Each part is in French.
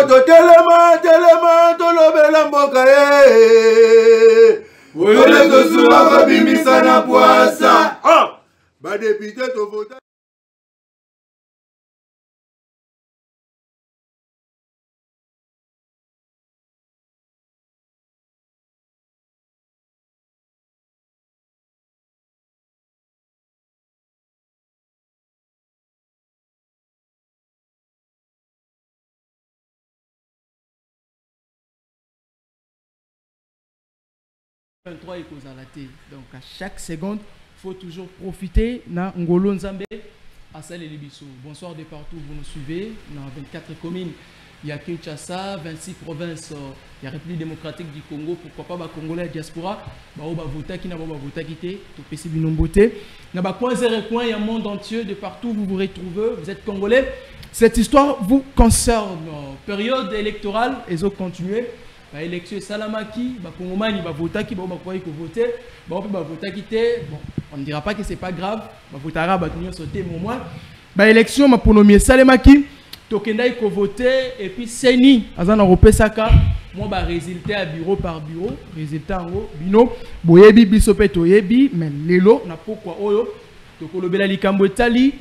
Telema, telema, tolobela mboka ye. Wole tosuwa kabimisa na poasa. Ba député to vota. Et donc à chaque seconde, il faut toujours profiter. Na Ngolo Nzambe, Assal et Libiso. Bonsoir de partout, vous nous suivez. Dans 24 communes, il y a Kinshasa, 26 provinces, il y a République démocratique du Congo. Pourquoi pas Congolais diaspora? Bah on va voter qui n'a pas voté qui t'est. Tout PC binomboté. N'a pas coin zéro coin, il y a un monde entier de partout vous vous retrouvez. Vous êtes Congolais. Cette histoire vous concerne. Période électorale, et autres continuez. Élection Salamaki, Congomani va voter qui va voter, va voter qui bon, on ne dira pas que c'est pas grave, va voter va sauter au moins. Élection ma ponomie Salamaki, tokenda ko voter et puis Seni azana repesaka, moi ba résultat à bureau par bureau, résultat en haut, bino, boyebi bisopeto yebi, mais lelo na pourquoi oyo, tokolobela likambo etali,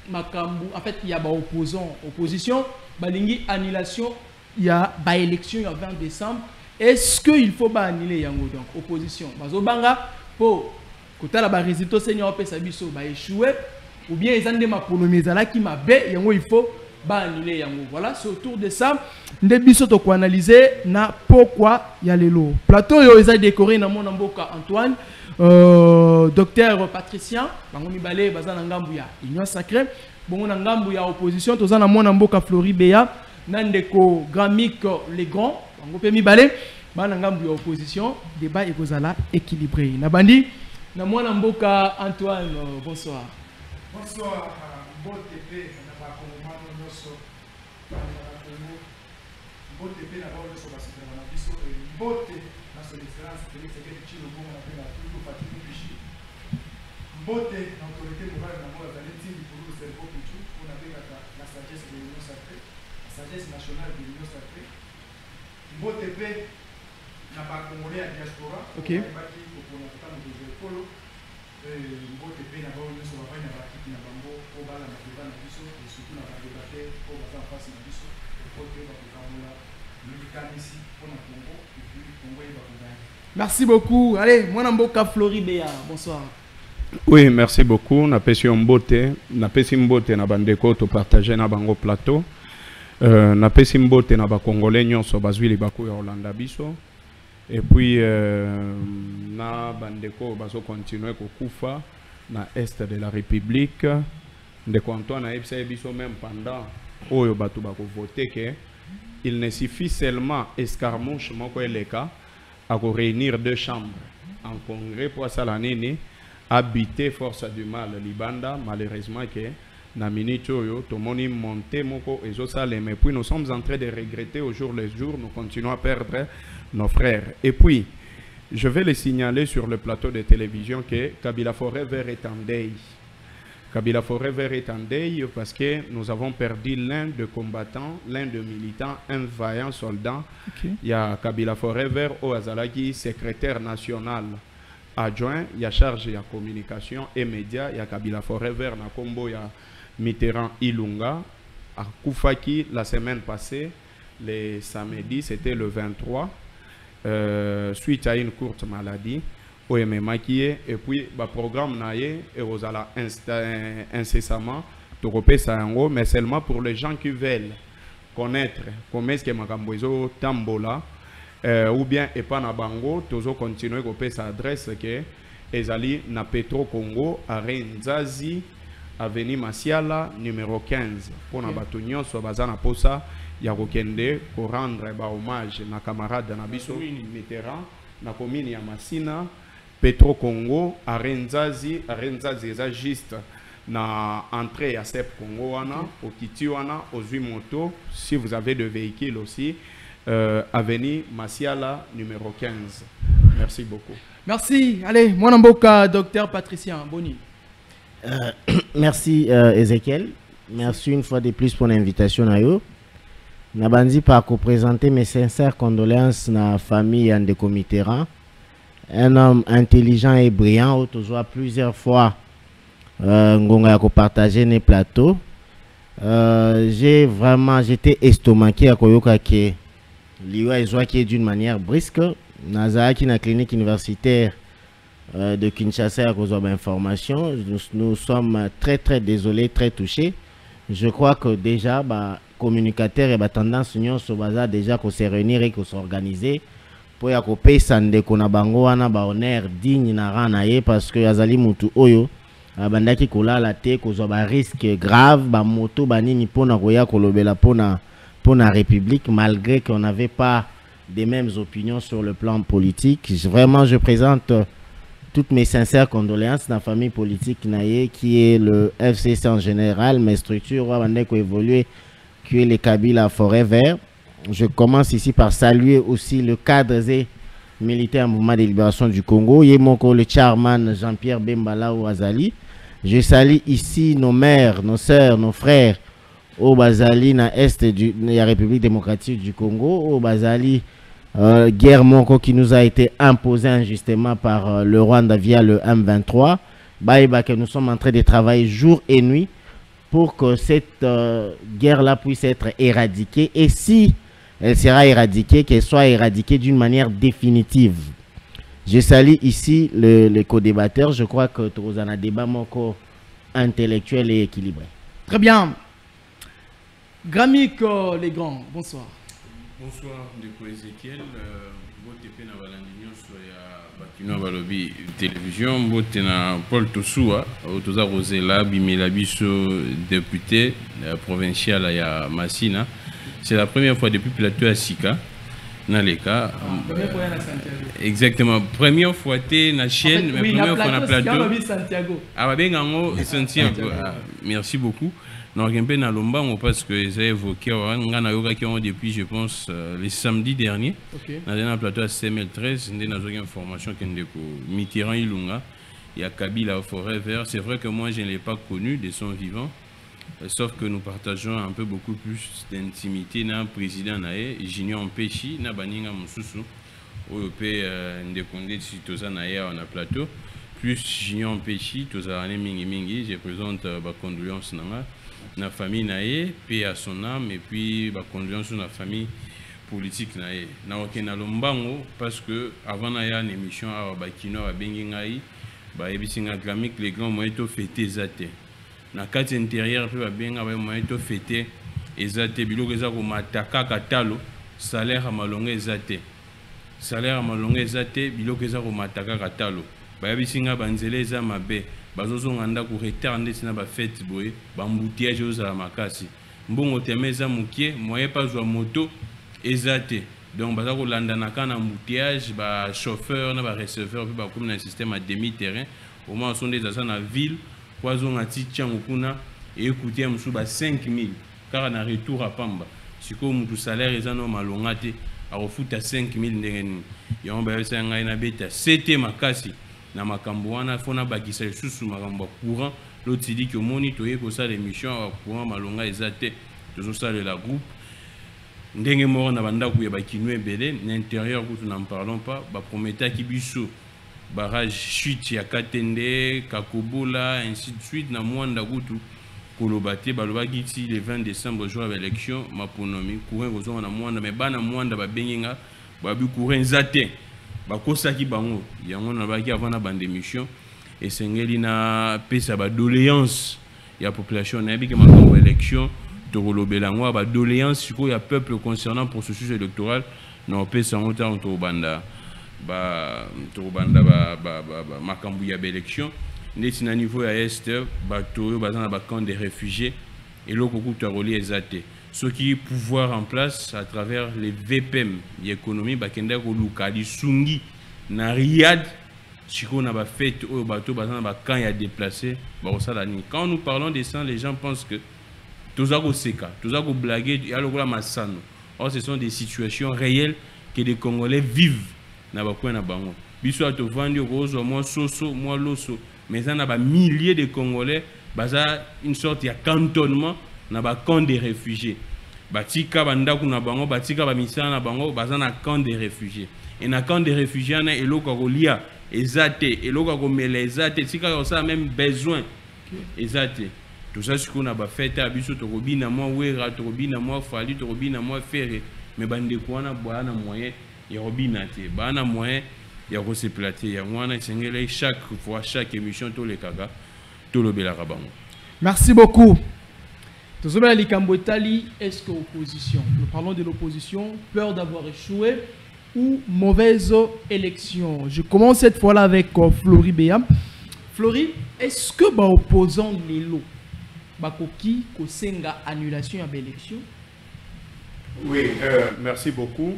makambo, en fait il y a opposition, balingi annulation. Il y a une élection le 20 décembre. Est-ce qu'il faut annuler yango donc opposition? Bazobanga pour côté la résultat seigneur pesa biso ba échouer ou bien ils ont des maponomi zala qui m'a bé yango il faut annuler yango. Voilà, c'est autour de ça nde biso to ko analyser na pourquoi il y a les lots. Plateau yo ils ont décoré na mon mboka Antoine docteur Patricien bango mibale bazana ngambu ya union sacrée bongo na ngambu ya opposition tozana mon mboka Floribéa Nandeko Gramic les grands, on peut m'y banangambu opposition, débat ekozala équilibré. Nabandi, na mwana mboka Antoine, bonsoir. Bonsoir, bon TP, na ba komomano noso, na bon TP na ba noso ba sipela na biso e mbote na son excellence Félix Tshisekedi Tshilombo na pena tout parti Bichi. Mbote na autorité morale na mboka Zaleti pour le cerveau Pichu, on appelle la sagesse de l'Union sacrée. Sagesse nationale de l'Union sacrée. Mbote pe na ba congolais à diaspora. OK. Baki ko na kama de polo. Mbote pe na ba nyonso ba na ba kiti na bango ko bala na débat na biso et surtout na ba débattre ko ba fa face na biso ko te ba ko kamola milikanisi pour na Congo et puis Congo ba ko gagner. Merci beaucoup. Allez, mwana mboka Floribéa. Bonsoir. Oui, merci beaucoup. Na pesi mbote, na pesi mbote na bandeko to partager na bango plateau. Na pesi mbote na ba congolais nyonso bazwili baku ya Holanda biso et puis na bandeko bazo continuer kokufa na est de la République ndeko Antoine na biso même pendant oyo batu bako voter que il ne suffit seulement escarmouche moko eleka à réunir deux chambres en congrès pour ça l'année habiter force du mal libanda malheureusement que na minute oyo tomoni monter moko ezosale mais puis nous sommes en train de regretter au jour le jour nous continuons à perdre nos frères et puis je vais les signaler sur le plateau de télévision que Kabila Forever est en deuil. Kabila Forever est en deuil parce que nous avons perdu l'un de combattants, l'un de militants, un vaillant soldat. Okay. Il y a Kabila Forever au Azalaki, secrétaire national adjoint, il y a chargé de communication et médias, il y a Kabila Forever na Kombo, il y a Mitterrand Ilunga à Koufaki la semaine passée, le samedi, c'était le 23, suite à une courte maladie, au maquillé et puis le programme naïe et aux ala incessamment, mais seulement pour les gens qui veulent connaître comment est-ce que Makambozo Tambola ou bien Epana Bango, toujours continuer à sa adresse que Ezali na Petro Congo à Renzazi avenue Masiala numéro 15 pour na batunyo so bazana posa ya kokende pour rendre hommage na camarade na biso Mitterrand na commune ya Masina Petro Congo à Renzazi eza juste na entrée à Sep Congo wana au kiti wana aux 8 motos si vous avez de véhicules aussi avenue Masiala numéro 15. Merci beaucoup. Merci. Allez, mon mboka docteur Patricien Boni. Merci Ezekiel. Merci une fois de plus pour l'invitation à vous. Nabandi par présenter mes sincères condoléances à la famille de Mitterrand. Un homme intelligent et brillant, toujours plusieurs fois ngonga ko partager les plateaux. J'étais estomaqué à koyoka ke liwa ezwa qui est d'une manière brisque. Nazaki na clinique universitaire de Kinshasa à cause de l'information. Nous sommes très désolés, très touchés. Je crois que déjà communicateurs et tendance union so baza déjà qu'on se réunir et qu'on s'organiser pour ya ko pesa ndeko na bango wana ba honneur digne na rana ye parce que azali mutu oyo bandaki kolala te ko zo ba risque grave ba moto banini pona koya kolobela pona république malgré qu'on n'avait pas des mêmes opinions sur le plan politique. Vraiment je présente toutes mes sincères condoléances à la famille politique naye qui est le FCC en général, mes structures bandeko évoluer qui est les Kabila Forever. Je commence ici par saluer aussi le cadre militaire mouvement de libération du Congo, Yemoko le chairman Jean-Pierre Bembala ou Azali. Je salue ici nos mères, nos sœurs, nos frères au Bazali na est de la République démocratique du Congo, au Bazali guerre Moko qui nous a été imposée injustement par le Rwanda via le M23. Baïba que nous sommes en train de travailler jour et nuit pour que cette guerre-là puisse être éradiquée. Et si elle sera éradiquée, qu'elle soit éradiquée d'une manière définitive. Je salue ici les co-débatteurs. Je crois que nous avons un débat intellectuel et équilibré. Très bien. Gramik les grands, bonsoir. Bonsoir, Ndeko Ezekiel. Botepe na balandinyo soya bakino balobi télévision. Bote na Paul Tosoua, otoza Rosela Bimela biso député provincial ya Massina. C'est la première fois depuis plateau à Sika. Dans les cas. Exactement. Première fois t'es na chaîne, mais première fois na plateau. Santiago. Ah ben Santiago. Merci beaucoup. Non, parce que j'ai évoqué depuis, je pense, le samedi dernier. Dans un plateau à CML13, nous avons une information qui est Mitterrand Ilunga. Il y a Kabila Forever. C'est vrai que moi, je ne l'ai pas connu de son vivant. Sauf que nous partageons un peu beaucoup plus d'intimité dans le président Naé, Junior Péchi, na Baninga Moussoussou, Europé Ndekondé Titoza Naé on a plateau. Plus Junior Péchi, Toza Ané Mingi Mingi, je présente ma condoléance dans la famille Naé, paix à son âme, et puis ma condoléance dans la famille politique Naé. Na okena lombango, parce que avant Naé, une émission à Bakino, à Bengingaï, Ebisinga Gramik, les grands moyens de fêter Zate. Na carte intérieure pe ba benga ba moyen to fêter ezate biloko eza ko mataka katalo salaire malonga ezate biloko eza ko mataka katalo ba bisinga banzele eza mabe bazozo nganda ko retard ndeti na ba fête boye ba mbutiage oza makasi mbongo temeza mukie moyen pas zo moto ezate donc baza ko landa na kana mbutiage ba chauffeur na ba receveur pe ba comme un système à demi terrain au moins sont des dans la ville Poison à Titian et écouter un sous 5 000 car on a retour à Pamba. Si comme tout salaire est un homme à l'ongate à refout à 5 000 n'en et on va essayer un bête c'était ma casse na makambouana fona bakisa sous makamba courant l'autre dit que monitorer que ça l'émission à courant malonga ezate toujours ça de la groupe ndenge mort na banda ku ya bakinwe belé l'intérieur que nous n'en parlons pas ba promettait qui biso barrage chute ya Katende, Kakobola, ainsi de suite, na Mwanda Gutu, Kolobate, Balobaki, le 20 décembre, jour de l'élection, Maponomi, Kouren, Roson, na Mwanda, mais Bana Mwanda, Babenga, Babu Kouren Zate, Bakosaki Bango, Yangon, Nabaki avant la bande d'émission, et Sengeli na pesa ba doléance, il y a population, na yabiki ma élection, Torolo Belangwa, ba doléance, il y a peuple concernant processus électoral, na pesa en temps au Banda. Makambu ya élection ndeti na niveau ya est bato bazana ba camp de réfugiés et lokoko to relié ezate ce qui pouvoir en place à travers les VPM l'économie bakenda ko lukali sungi na Riyad chiko na ba fête o bato bazana ba camp ya déplacé ba osala ni quand nous parlons de ça les gens pensent que tozako seka tozako blaguer ya lokola masano or ce sont des situations réelles que les Congolais vivent na bakwe na bango biso ato vandi rozo moi soso moi loso mais ça na ba milliers de Congolais baza une sorte ya cantonnement na ba camp de réfugiés batika bandaku na bango batika bamisala na bango baza na camp de réfugiés et na camp de réfugiés na eloko kolia ezate eloko komela ezate tika ça même besoin ezate tout ça ce qu'on a ba fête abiso to robina moi wera to robina moi fali to robina moi ferré mais bande ko na bwana moyen ya robina te bana moyen ya ko se plater ya mwana sengele chaque fois chaque émission to le kaga to lo bela bango. Merci beaucoup. Est-ce que opposition? Nous parlons de l'opposition, peur d'avoir échoué ou mauvaise élection. Je commence cette fois-là avec Flori Béam. Flori, est-ce que opposant les lots, bakoki kosenga annulation à l'élection? Oui, merci beaucoup.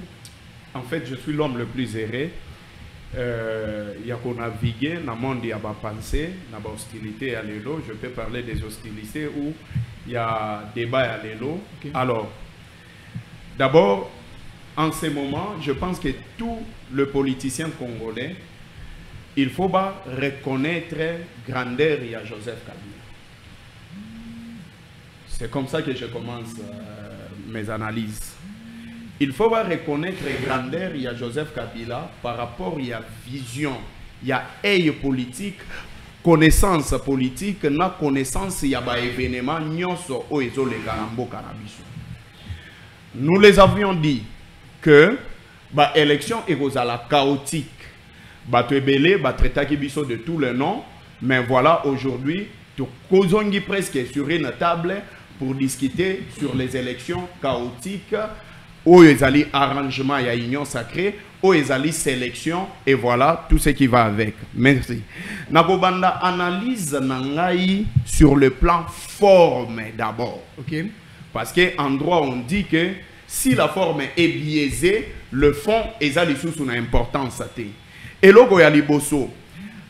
En fait, je suis l'homme le plus erré. Il y a qu'on navigué dans le monde, il y a des pensées, il y a des hostilités à l'élo. Je peux parler des hostilités où il y a débat à l'élo. Okay. Alors, d'abord, en ce moment, je pense que tout le politicien congolais, il faut pas reconnaître grandeur il y a Joseph Kabila. C'est comme ça que je commence mes analyses. Il faut reconnaître grandeur, il y a Joseph Kabila par rapport il y a vision, il y a œil politique, connaissance politique, na connaissance il y a ba événement nyonso o ezole garambo kanabiso. Nous les avions dit que ba élection est la chaotique. Ba tebele ba traitaki biso de tous les noms, mais voilà aujourd'hui tout kozongi presque sur une table pour discuter sur les élections chaotiques. Où ils allaient arrangement, il y a union sacrée, où ils allaient sélection, et voilà tout ce qui va avec. Merci. Nakobanda analyse nangai sur le plan forme d'abord. Ok. Parce qu'en droit, on dit que si la forme est biaisée, le fond est allé sous son importance. Et là, il y a liboso.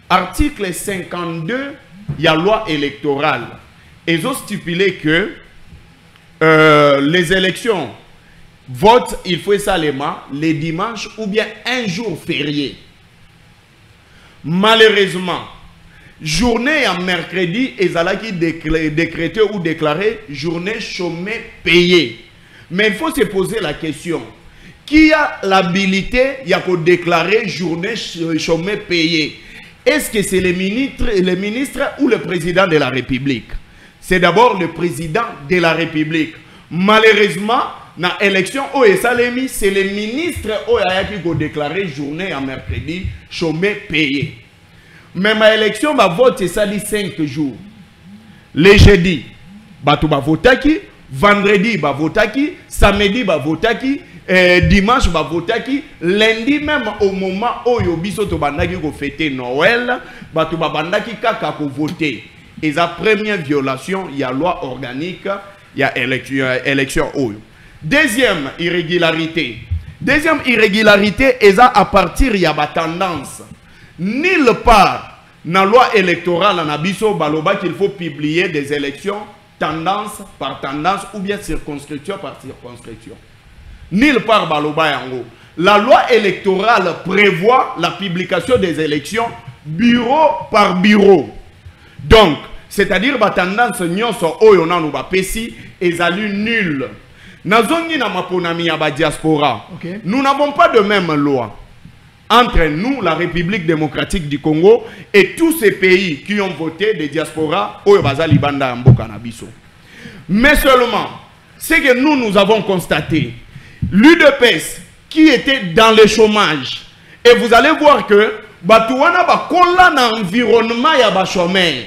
Article 52, il y a loi électorale. Ils ont stipulé que les élections vote, il faut seulement les dimanches ou bien un jour férié. Malheureusement, journée en mercredi, ils allaient décréter ou déclarer journée chômée payée. Mais il faut se poser la question, qui a l'habilité de déclarer journée chômée payée? Est-ce que c'est le ministre ou le président de la République? C'est d'abord le président de la République. Malheureusement, dans l'élection, c'est le ministre qui a déclaré journée en mercredi, chômé payé. Mais ma élection, ma vote, ça dit 5 jours. Le jeudi, tu vas voter, vendredi, tu vas voter, samedi, tu vas voter, dimanche, tu vas voter, lundi, même au moment où tu vas fêter Noël, tu vas voter. Et la première violation, il y a loi organique, il y a élection. Deuxième irrégularité. Deuxième irrégularité, à partir il y a ma tendance. Nulle part dans la loi électorale en abisso baloba qu'il faut publier des élections tendance par tendance ou bien circonscription par circonscription. Nulle part baloba yango. La loi électorale prévoit la publication des élections bureau par bureau. Donc, c'est-à-dire que la tendance nyonso oyo nanu ba pesi ezali nulle. Nazongi na maponami ya ba diaspora. Okay. Nous n'avons pas de même loi entre nous, la République démocratique du Congo, et tous ces pays qui ont voté des diasporas oyo bazali banda mboka na biso. Mais seulement, c'est que nous avons constaté l'UDPS qui était dans le chômage. Et vous allez voir que batouana ba kola na environnement ya ba chômeur.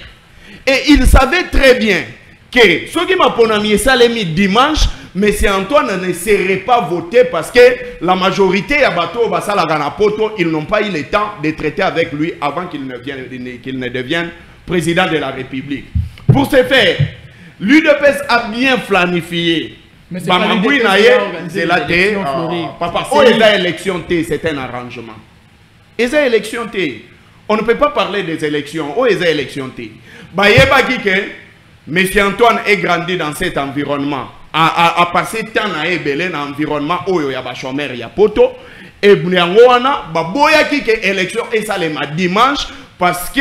Et il savait très bien que ceux qui m'ont salemi dimanche, M. Antoine ne serait pas voté parce que la majorité à Bato Basala Ganapoto, ils n'ont pas eu le temps de traiter avec lui avant qu'il ne devienne président de la République. Pour ce faire, l'UDPS a bien planifié. Mais c'est pas l'élection, Papa, oh, il a élection, c'est un arrangement. Il a élection, on ne peut pas parler des élections. Oh, il a élection, M. Antoine est grandi dans cet environnement, a passé temps à Ebele dans l'environnement où il y a des chômeurs, il y a poto, et il y a élection et ça le dimanche parce que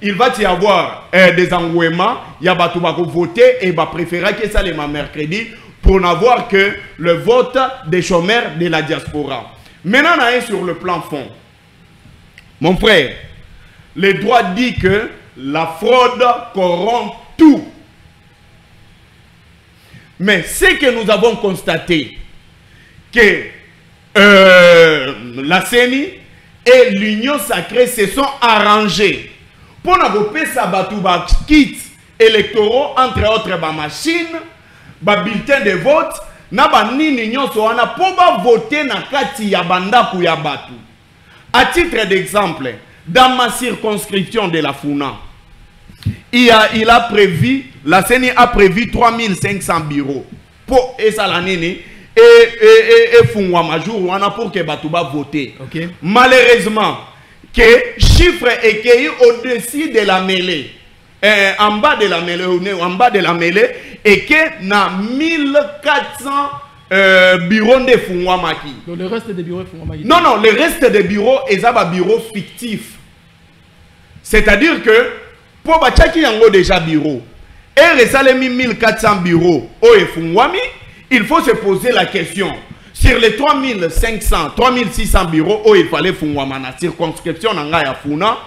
il va y avoir des engouements, il y a des voter et il va préférer que ça le mercredi pour n'avoir que le vote des chômeurs de la diaspora. Maintenant, on est sur le plan fond. Mon frère, le droit dit que la fraude corrompt tout. Mais ce que nous avons constaté, que la CENI et l'Union sacrée se sont arrangés pour n'avoir sa batouba kits électoraux, entre autres ma machine, ma bulletin de vote, na ba nini nyonso wana pour voter na kati ya bandaku ya batu. À titre d'exemple, dans ma circonscription de la Funa, la CENI a prévu 3500 bureaux pour Esalanini et Fungwa Majour pour que Batouba vote. Okay. Malheureusement, que chiffre est cueilli au-dessus de la mêlée, en bas de la mêlée, et que na 1400 bureaux de Fungwa Maki. Donc le reste des bureaux Fungwa Maki. Non, non, le reste des bureaux est un bureau fictif. C'est-à-dire que pour Bachaki yango déjà bureau et resalemi 1400 bureaux au Fungwami, il faut se poser la question sur les 3500 3600 bureaux où il fallait Fungwama na circonscription nanga ya Funa,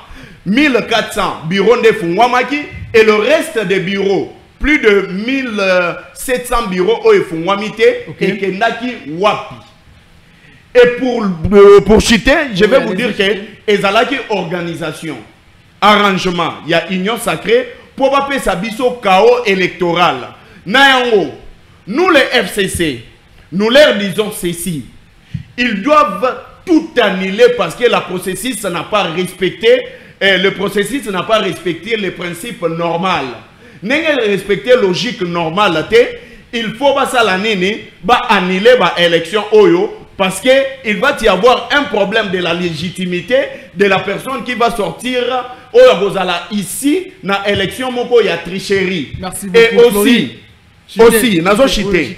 1400 bureaux de Fungwamaki et le reste des bureaux plus de 1700 bureaux au Fungwamite et Kendaki Wapi. Et pour chuter, je vais vous dire que ezalaki organisation, arrangement, il y a union sacrée pour pas faire biso chaos électoral. Nayango, nous les FCC, nous leur disons ceci. Ils doivent tout annuler parce que la processus n'a pas respecté, le processus n'a pas respecté les principes normaux. N'est respecter logique normale, il faut pas ça l'année, annuler l'élection Oyo. Parce qu'il va y avoir un problème de la légitimité de la personne qui va sortir ici dans l'élection moko ya tricherie. Merci beaucoup. Et aussi, nazo chité.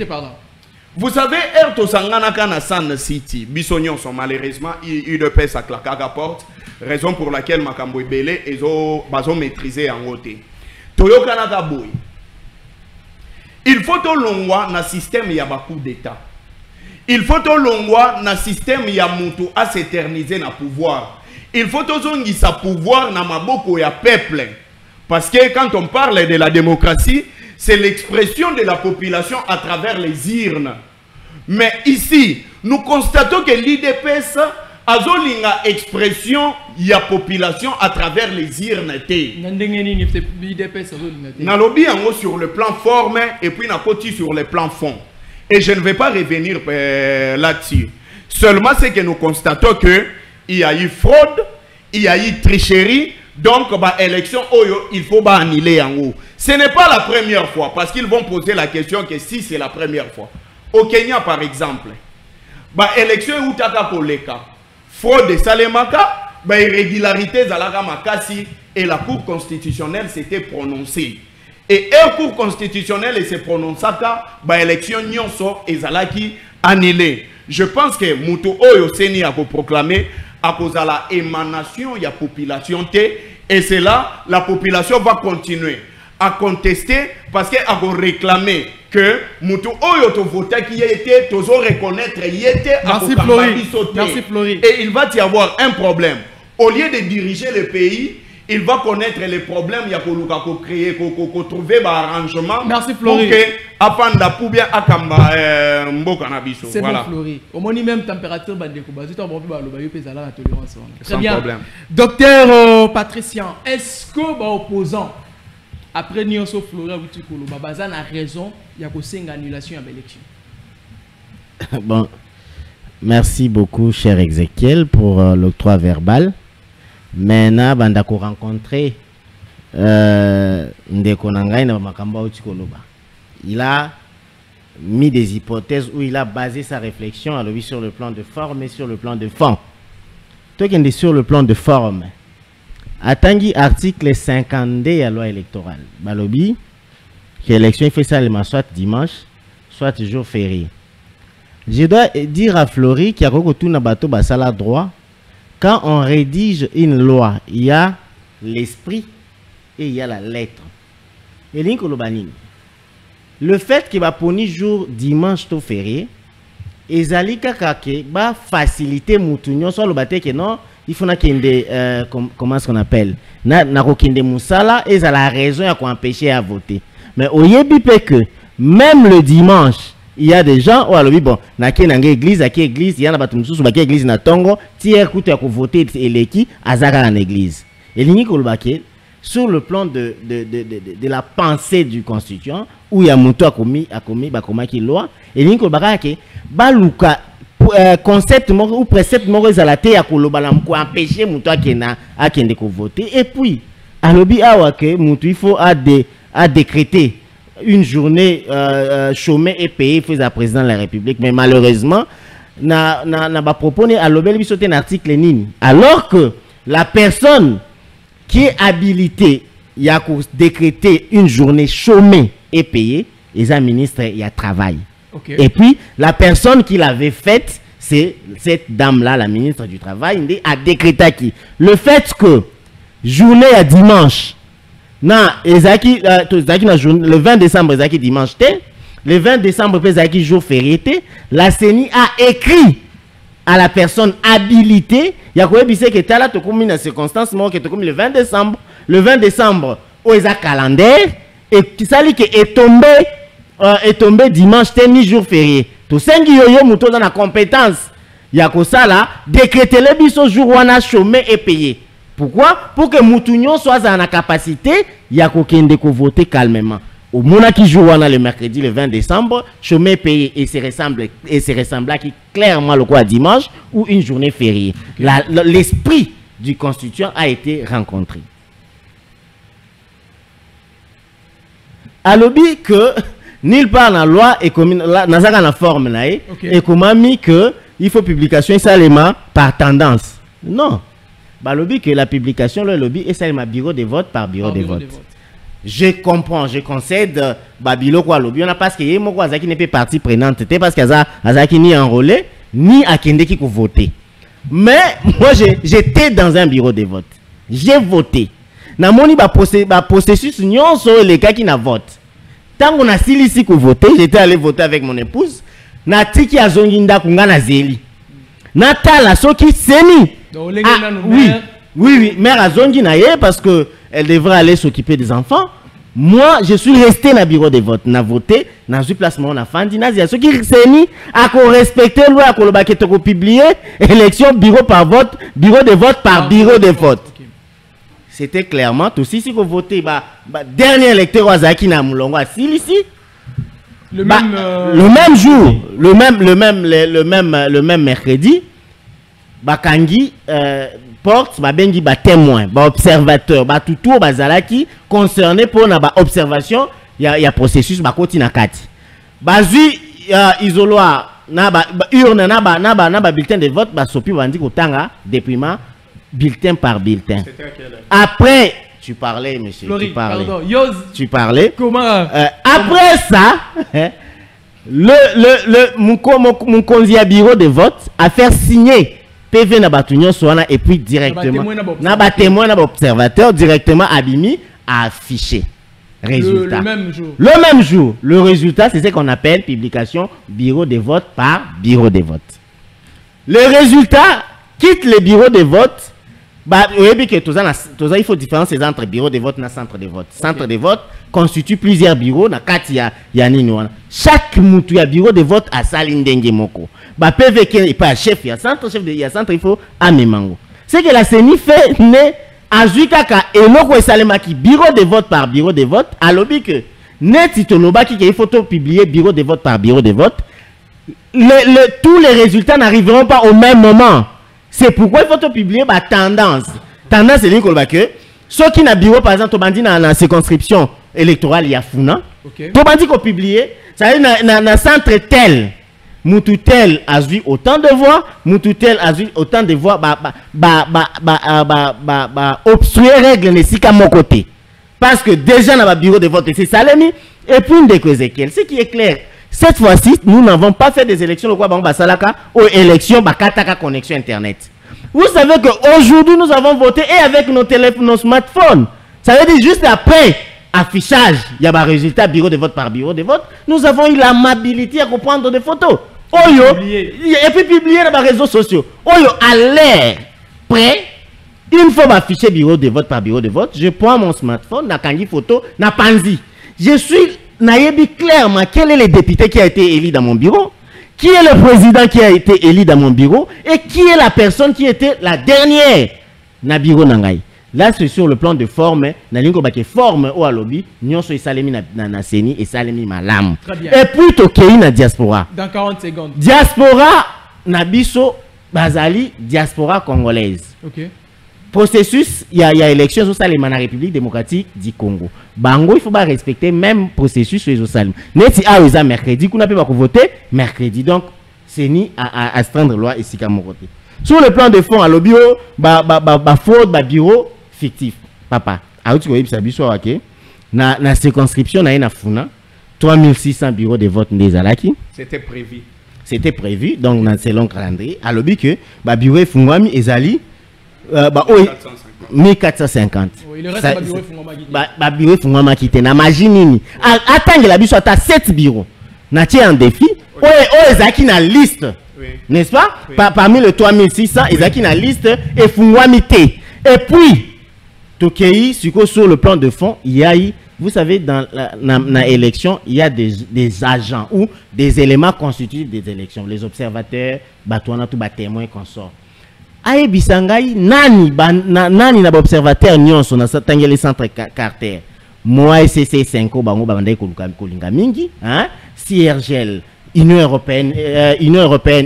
Vous savez, Erto Sangana Kana San City, Bissognon sont malheureusement, il de paix à claquer à porte, raison pour laquelle Makambo Belé et bazo maîtrisé en côté. Toyo Kanaka Boy. Il faut au longwa na système ya ba coup d'état. Il faut au longwa na système ya mutu à s'éterniser na pouvoir. Il faut au sa pouvoir na maboko ya peuple. Parce que quand on parle de la démocratie, c'est l'expression de la population à travers les urnes. Mais ici, nous constatons que l'IDPS a une expression de la population à travers les urnes. Nalobi yango sur le plan forme et puis nakoti sur le plan fond. Et je ne vais pas revenir là-dessus. Seulement c'est que nous constatons qu'il y a eu fraude, il y a eu tricherie. Donc, élection, il faut annuler en haut. Ce n'est pas la première fois, parce qu'ils vont poser la question que si c'est la première fois. Au Kenya, par exemple, élection où tata koleka, fraude de Salemaka, irrégularité zalaka makasi, et la Cour constitutionnelle s'était prononcée. Et la Cour constitutionnelle s'est prononcée élection nyonso et zalaki annulée. Je pense que Moutou Oyo Seni a proclamé à cause de la émanation de la population. Et c'est là, la population va continuer à contester parce qu'elle va réclamer que Moutou Oyo to vote qui était, toujours reconnaître qui était à Merci Flori. Et il va y avoir un problème. Au lieu de diriger le pays, il va connaître les problèmes, il y a créer, trouver un arrangement. Merci Flori. C'est bon Flori. Au moins même température très bien. Problème. Docteur Patricien, est-ce que opposant après Nyonso Flori Wutikolo Bazan a raison, il y a une annulation à l'élection? Bon, merci beaucoup cher Ezekiel pour l'octroi verbal. Maintenant, bandako rencontré Ndeko Nangai na Makamba Utikoloba. Il a mis des hypothèses où il a basé sa réflexion à lui sur le plan de forme et sur le plan de fond. Toi qui es sur le plan de forme, attendu article 50 de la loi électorale. Balobi, que l'élection fait ça le soit dimanche, soit jour férié. Je dois dire à Flori qu'il y a beaucoup de bateau basala droit. Quand on rédige une loi, il y a l'esprit et il y a la lettre. Et l'incolobanine. le fait que va poni jour dimanche to férié ezali kaka ke ba faciliter mutunyo so lo bate que non il faut na kende comment est-ce qu'on appelle na ko kende musala et ça la raison à empêcher à voter mais oyebi pe que même le dimanche il y a des gens ou alors bon na ki église il y a na batu mususu ba ki église na tongo tiers kutu ya ko voter eleki azaka en église et lingi ko lobake sur le plan de la pensée du constituant où il y a mutu a commis ba komaki loi et lingi ko lobaka ke baluka concept ou précepte moko ezalate ya koloba na ko empêcher mutu akende ko voter et puis alobi awa ke mutu il faut à décréter une journée chômée et payée fait le président de la République mais malheureusement na ba proposer à l'obel biso un article nini alors que la personne qui est habilitée il y a décréter une journée chômée et payée et un ministre il y a travail. Okay. Et puis la personne qui l'avait faite c'est cette dame là la ministre du travail a décrété qui le fait que journée à dimanche non, le 20 décembre, Ezaki dimanche, le 20 décembre, Ezaki jour férié, la CENI a écrit à la personne habilitée, il y a quoi que tu as commis dans circonstance, que tu commis le 20 décembre, au calendrier, et ça dit que est tombé dimanche, ni jour férié. Tout ça, il y a dans la compétence, il y a que ça là, décréter le biso jour où on a chômé et payé. Pourquoi? Pour que Moutounion soit dans la capacité, il y a qu'aucun de voter calmement. Au moment qui joue le mercredi, le 20 décembre, chômé payé et c'est ressemblable qui clairement le quoi dimanche ou une journée fériée. L'esprit du constituant a été rencontré. À l'objet que nulle part dans la loi et comme dans la forme là et comment mis que il faut publication seulement par tendance. Non. Bah, lobby que la publication, le lobby est seulement bureau de vote par bureau de vote. Je comprends, je concède, Babilo quoi lobby, on a parce que y a mon qui n'est pas partie prenante, parce qu'il y a qui ni enrôlé, ni à qui qui voter. Mais moi j'étais dans un bureau de vote, j'ai voté. Na moni processus non sur les cas qui n'a vote. Tant qu'on a ici qu'on voter, j'étais allé voter avec mon épouse. Na tiki a zonginda kunga na zeli. Na tala soki seni. Oui, mère Azongi naye parce que elle devrait aller s'occuper des enfants. Moi, je suis resté dans le bureau de vote, n'a voté, dans un placement na fandi nazia. Ce qui seni a respecté loi à kolobake to publier élection bureau par vote, bureau de vote par bureau de vote. Okay. C'était clairement tout si vous votez dernier électeur Azaki na mulongo ici. Le même jour, le même mercredi. Bakangi porte bengi témoin observateur tout bazalaki concerné pour na observation il y a processus koti na kati bazui isoloir na urne na bulletin de vote sopi bandi kotanga dépouillement bulletin par bulletin. Après tu parlais monsieur Flori, tu parlais comment après ça mon conseiller bureau de vote a fait signer PV na batunyo soana et puis directement na ba témoin na ba observateur directement abimi à afficher résultat le même jour le résultat c'est ce qu'on appelle publication bureau de vote par bureau de vote. Le résultat quitte le bureau de vote il faut différencier entre bureau de vote et centre de vote. Centre de vote constitue plusieurs bureaux. Chaque moutou a bureau de vote à Salindenge Moko. PV qui n'est pas chef, il y a centre, il faut amener. C'est que la CENI fait à Zuikaka et non Salemaki bureau de vote par bureau de vote. À l'objet que net il faut publier bureau de vote par bureau de vote. Tous les résultats n'arriveront pas au même moment. C'est pourquoi il faut publier la tendance. Tendance, c'est que ceux qui n'ont bureau, par exemple, dans la circonscription électorale, il y a Founa. Tu as publié, ça veut dire dans le centre tel, Moutoutel a eu autant de voix, Moutoutel a eu autant de voix, obstruer règle n'est si qu'à mon côté. Parce que déjà dans le bureau de vote, c'est Salemi, et puis une des Ezekiel. Ce qui est clair, cette fois-ci, nous n'avons pas fait des élections ou élections connexion Internet. Vous savez qu'aujourd'hui, nous avons voté et avec nos téléphones, nos smartphones. Ça veut dire juste après affichage, il y a un résultat bureau de vote par bureau de vote, nous avons eu l'amabilité à prendre des photos. Et puis publier dans les réseaux sociaux. À l'air près, une fois affiché bureau de vote par bureau de vote, je prends mon smartphone, na kangi photo, na panzi. Je suis naïbi clairement quel est le député qui a été élu dans mon bureau, qui est le président qui a été élu dans mon bureau et qui est la personne qui était la dernière na bureau nangai. Là, c'est sur le plan de forme, na lingo bake forme au alobi, nyonso isalemi na seni et salemi malam. Et puis tokei na diaspora. Dans 40 secondes. Diaspora na biso bazali diaspora congolaise. OK. Processus, il y a élection sur la République démocratique du Congo. Bango, il faut pas respecter même processus sur les Salim. Neti a eu mercredi, qu'on a pu voter mercredi. Donc, c'est ni à strandre loi et sikamoroté. Sur le plan de fond, à l'obio, faute, bureau fictif. Papa, à où tu vois, ça biso ok. Na circonscription, na funa 3600 bureaux de vote des Alaki. C'était prévu. C'était prévu, donc dans ce long calendrier. À l'obio que, bureau fungwami ezali. 1450. Oui, le reste de bureau fungwama kité na majinini. Attends la biso ata 7 bureaux. Na tie en défi. Ezaki na liste. N'est-ce pas? Oui. Parmi les 3600, ezaki na liste et fungwami té. Et puis Tokei sur le plan de fond, il y a eu, vous savez, dans la élection, il y a des agents ou des éléments constitutifs des élections, les observateurs, batouana tout témoins consorts. Aye bisangai nani na observateur nyonso na satangeli centre Carter moi SC 5 bango bandai kolinga mingi hein CIRGL Union européenne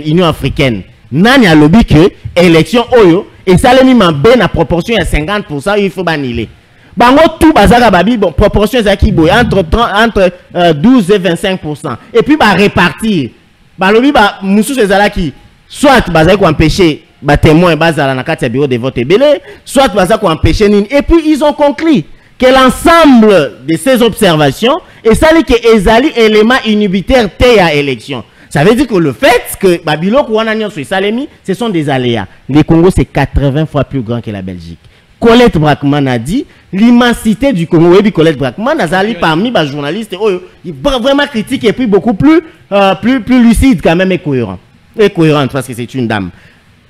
Union africaine nani a lobby que élection oyo et salemi mabe na proportion à 50% il faut baniler bango tout bazaka babi bon proportion zaki boy entre 12 et 25% et puis ba répartir ba lobby ba musu ezalaki soit bazaki ko empêcher témoins bazala na kati ya bureau de vote belé soit baza ko empêcher nini et puis ils ont conclu que l'ensemble de ces observations et ça que ezali élément inhibitaire té à élection. Ça veut dire que le fait que Babylone ou Ananion soit salemi, ce sont des aléas. Le Congo c'est 80 fois plus grand que la Belgique. Colette Brackman a dit l'immensité du Congo. Et Colette Brackman a dit parmi les journalistes vraiment critique et puis beaucoup plus lucide quand même et cohérent. Et cohérente parce que c'est une dame.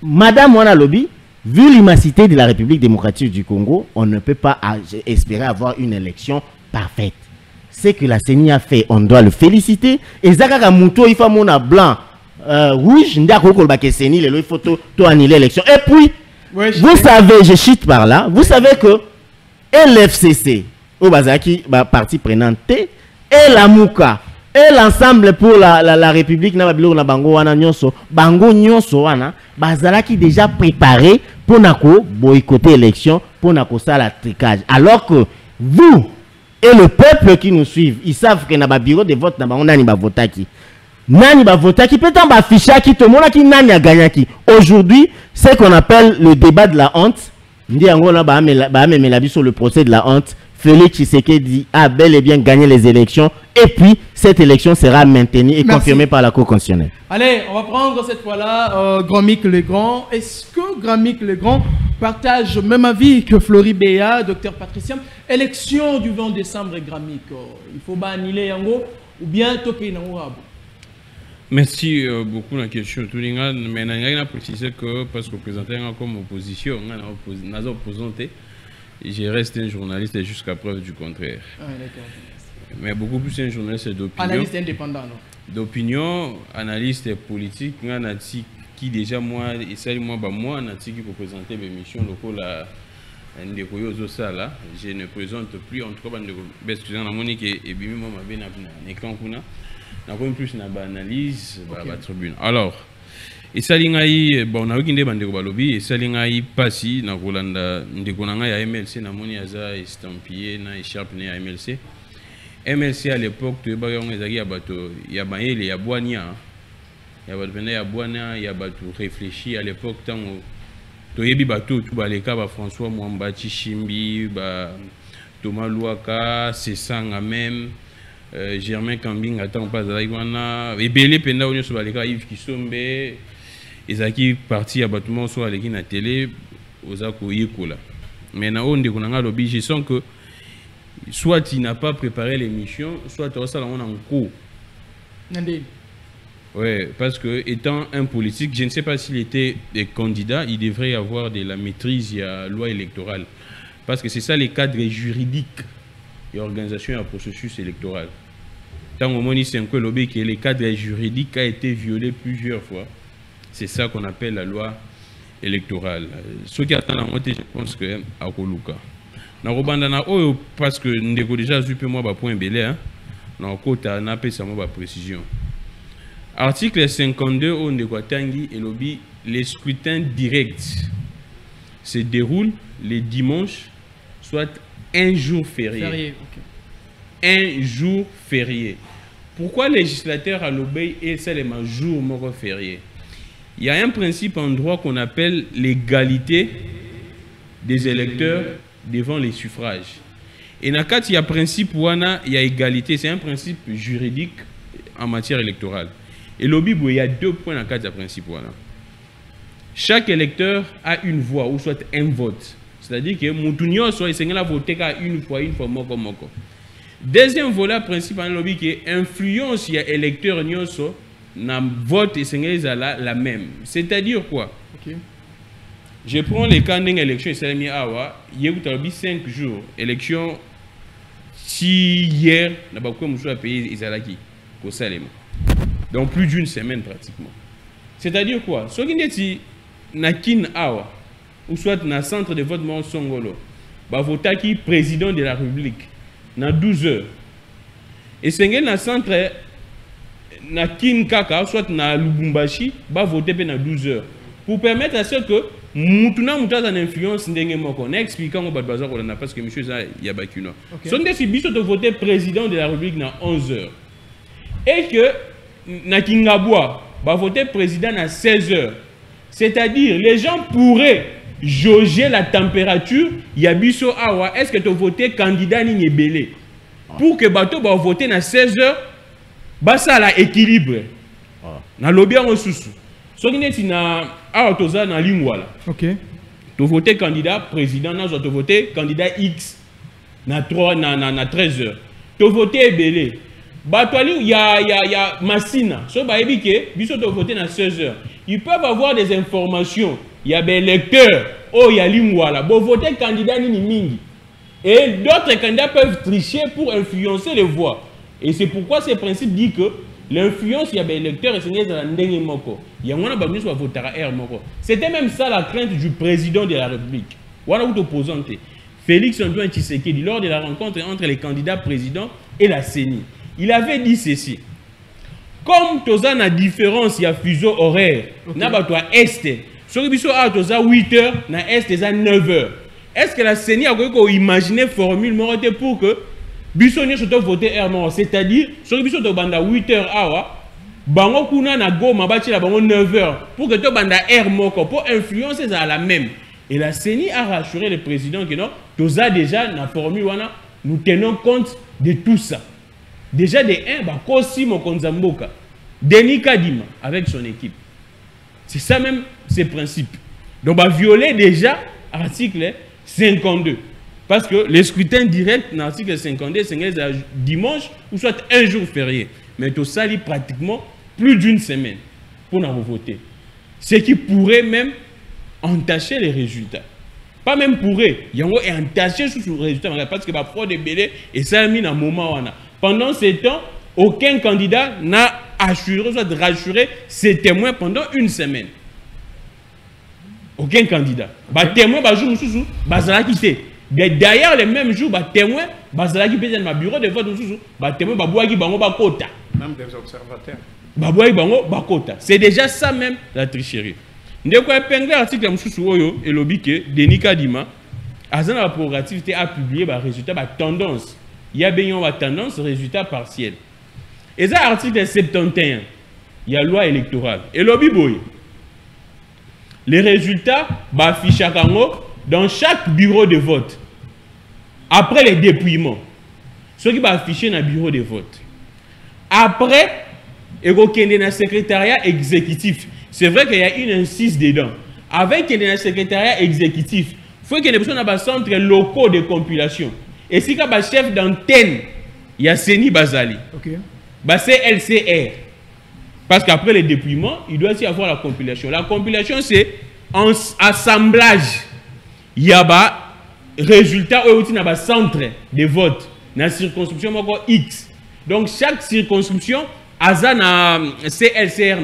Madame Wana Lobby, vu l'immensité de la République démocratique du Congo, on ne peut pas espérer avoir une élection parfaite. Ce que la CENI a fait, on doit le féliciter. Et Zakaka Mouto, il faut mon blanc, rouge, il faut annuler l'élection. Et puis, vous savez, je chute par là, vous savez que LFCC, au Bazaki, partie prenante, et la Mouka, et l'ensemble pour la République na Bango wana nyonso Bango nyonso wana bazalaki déjà préparé pour nako boycotter l'élection pour nako sala tricage alors que vous et le peuple qui nous suivent ils savent que na ba bureau de vote na bango nani ba votaki peut-être ba fichaki to monaki nani a gagnaki aujourd'hui c'est qu'on appelle le débat de la honte ndi yango na ba amela biso le procès de la honte. Félix Tshisekedi a bel et bien gagné les élections et puis cette élection sera maintenue et confirmée par la Cour constitutionnelle. Allez, on va prendre cette fois-là Grand Mick Legrand. Est-ce que Grand Mick Legrand partage le même avis que Flori Béa, Dr Patricia? Élection du 20 décembre, Grand Mick, il faut annuler Yango ou bien toquer Yango? Merci beaucoup la question. Mais je vais préciser que parce que présenter comme opposition, je reste un journaliste jusqu'à preuve du contraire. Ah, mais beaucoup plus un journaliste d'opinion. Analyste indépendant, non? D'opinion, analyste politique, qui déjà moi, et ça moi, qui peut présenter mes missions locales à je ne présente plus en tout cas excusez moi et bien moi ma écran kuna na plus na analyse la tribune. Alors et salingai bon na okinde bande ko balobi et salingai pasi na kolanda ndeko na ya MLC na moni aza estampillé na écharpe na MLC à l'époque tu ba yon ezaki ya bato ya baele ya bwania ya bato ya bwania ya bato réfléchi à l'époque tango toyebi bato tout baleka ba François Mwamba Chishimbi ba Thomas Luaka Sesanga même Germain Kambing attend pas wana ebele penda onyo so baleka Yves Kisombe ezaki parti à bâtiment soit à na télé aux ako yekola mais na onde konanga lobi je sens que soit il n'a pas préparé l'émission, soit il ça en cours. Ouais, parce que étant un politique, je ne sais pas s'il était candidat, il devrait avoir de la maîtrise de la loi électorale. Parce que c'est ça les cadres juridiques et organisation et processus électoral. Tant au moins c'est un peu lobby que les cadres juridiques a été violé plusieurs fois. C'est ça qu'on appelle la loi électorale. Ce qui attend la moitié, je pense que à Koluka. Parce que nous avons déjà vu moi point belé, hein. Dans côté on a ça moi précision. Article 52 on de Tangi et lobby les scrutins directs se déroulent les dimanches, soit un jour férié. Un jour férié. Pourquoi le législateur a l'obéi et seulement jour mort férié? Il y a un principe en droit qu'on appelle l'égalité des électeurs devant les suffrages. Et dans le cas, il y a un principe où il y a égalité, c'est un principe juridique en matière électorale. Et lobby, il y a 2 points dans le cas de ce principe. Chaque électeur a une voix, ou soit un vote. C'est-à-dire que Moutounio soit voté qu'à une fois, moko. Deuxième volet, principe en lobby, qui est influence il y a électeur nyoso, na vote et la même. C'est-à-dire quoi? Je prends les cas d'une élection il y a 5 jours. Élection, si hier, n'a pas payé Isalaki. Donc plus d'une semaine pratiquement. C'est-à-dire quoi? Ce qui est na kin awa ou soit na centre de vote mon Songolo, ba vota qui président de la République na 12 heures. Et c'est na centre na kin kaka soit na Lubumbashi ba voter na 12 heures pour permettre à ce que mutuna mutaza en influence ndenge moko na expliquant au badbaza ko na parce que monsieur ça ya bakino. Son défi biso de voter président de la République na 11 heures. Et que na Kingabwa va voter président à 16 heures. C'est-à-dire, les gens pourraient jauger la température. Yabiso Awa, est-ce que tu as voté candidat ni belé? Pour que bateau va voter à 16 heures, ça a l'équilibre. Na lobby en sous. Ce qui est na Aotoza na lingwala. OK. Tu voter candidat président, tu voter candidat X na 13 heures. Tu voter belé. Il y a Massina. So ba ebike, biso to voter na 16 heures. Ils peuvent avoir des informations. Il y a des lecteurs. Oh, il y a l'ingwala. Bon, voter candidat ni mingi. Et d'autres candidats peuvent tricher pour influencer les voix. Et c'est pourquoi ce principe dit que l'influence, il y a des lecteurs et c'est dans la ndenge moko. Il y a un babni soit voter à moko. C'était même ça la crainte du président de la République. Voilà où opposant. Félix Antoine Tshisekedi lors de la rencontre entre les candidats présidents et la CENI. Il avait dit ceci. Comme tu as une différence, il y a fuseau horaire. Na ba toi est. Sur biso a tu as 8 heures, na est c'est 9 heures. Est-ce que la CENI a imaginé formule morate pour que biso ni soto voter heure, c'est-à-dire sur biso to banda 8 heures awa, bango kuna na goma ba la bango 9 heures pour que to banda heure moko pour influencer ça la même. Et la CENI a rassuré le président que non, tu as déjà na formule wana, nous tenons compte de tout ça. Déjà de 1, Kosi Mokonzamboka, Denis Kadima avec son équipe. C'est ça même, ces principes. Donc, violer déjà l'article 52. Parce que les scrutins directs dans l'article 52, c'est dimanche ou soit un jour férié. Mais tout ça, il pratiquement plus d'une semaine pour nous voter. Ce qui pourrait même entacher les résultats. Pas même pourrait, il y a entaché sur le résultat parce que la fraude est belle et ça a mis dans un moment. Pendant ce temps, aucun candidat n'a assuré, soit rassuré ses témoins pendant une semaine. Aucun candidat. Les témoins, d'ailleurs, les mêmes jours, les témoins, ils sont dans le bureau de vote, les témoins, même des observateurs. C'est déjà ça même la tricherie. Nous avons épinglé l'article et lobby que Denis Kadima, à la prérogative, a publié les résultats, les tendances. Il y a bien une tendance, résultat partiel. Et ça, article 71, il y a loi électorale. Et lobby boy. Les résultats, affichés dans chaque bureau de vote. Après les dépouillements. Ce qui va afficher dans le bureau de vote. Après, il y a un secrétariat exécutif. C'est vrai qu'il y a une incise dedans. Avec un secrétariat exécutif, il faut qu'il y ait des centres locaux de compilation. Et si le chef d'antenne, il y a Seni Bazali. Ok. Bah, c'est LCR. Parce qu'après le déploiement, il doit y avoir la compilation. La compilation, c'est un assemblage. Il y a des résultats où il y a un centre de vote. Dans la circonscription X. Donc, chaque circonscription a un CLCR,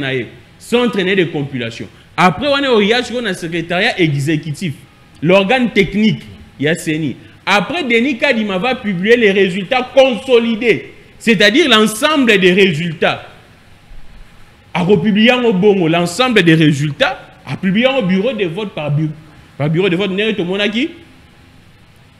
centre de compilation. Après, on a un secrétariat exécutif. L'organe technique, il y a CENI. Après, Denis Kadima va publier les résultats consolidés. C'est-à-dire l'ensemble des résultats. À republier au Bongo, l'ensemble des résultats, à publier au bureau de vote par bureau de vote. Tout le monde a qui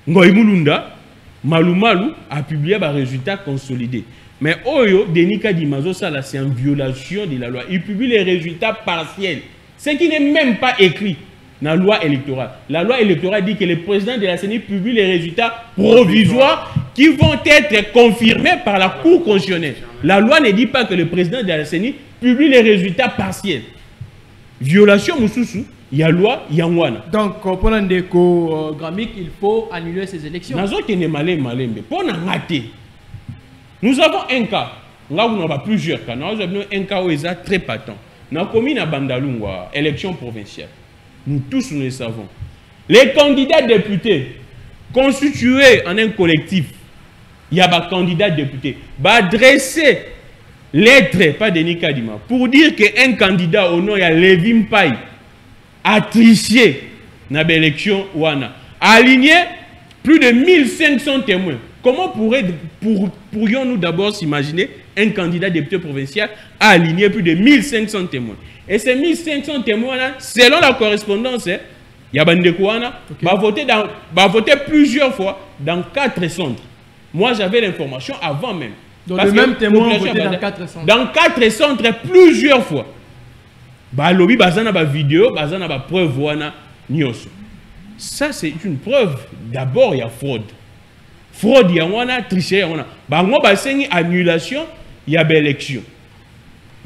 Ngoïmoulunda, Malumalu a publié les résultats consolidés. Mais Oyo, Denis Kadimazo, ça c'est en violation de la loi. Il publie les résultats partiels. Ce qui n'est même pas écrit dans la loi électorale. La loi électorale dit que le président de la CENI publie les résultats provisoires qui vont être confirmés par la Cour constitutionnelle. La loi ne dit pas que le président de la CENI publie les résultats partiels. Violation Moussoussou, il y a loi, il y a Wana. Donc, pour l'Andeko Gramic, il faut annuler ces élections. Nous avons un cas. Là où nous avons plusieurs cas. Nous avons un cas où il est très patent. Dans la commune à Bandalungwa, élection provinciale. Nous tous nous le savons. Les candidats députés constitués en un collectif, il y a des candidats députés, va dresser lettre, pas Denis Kadima, pour dire qu'un candidat au nom de Lévi Mpaï a triché dans l'élection Wana, a aligné plus de 1500 témoins. Comment pourrions-nous d'abord s'imaginer un candidat député provincial a aligné plus de 1500 témoins? Et ces 1500 témoins-là, selon la correspondance, il y a Bandekouana, va voter plusieurs fois dans 4 centres. Moi, j'avais l'information avant même. Donc le même témoin voté dans 4 centres. Dans 4 centres, plusieurs fois. Lobby, bazana ba vidéo, bazana ba preuve wana nyoso. Ça, c'est une preuve. D'abord, il y a fraude. Fraude, il y a wana, tricher, il y a wana. Bango basengi annulation, il y a élection.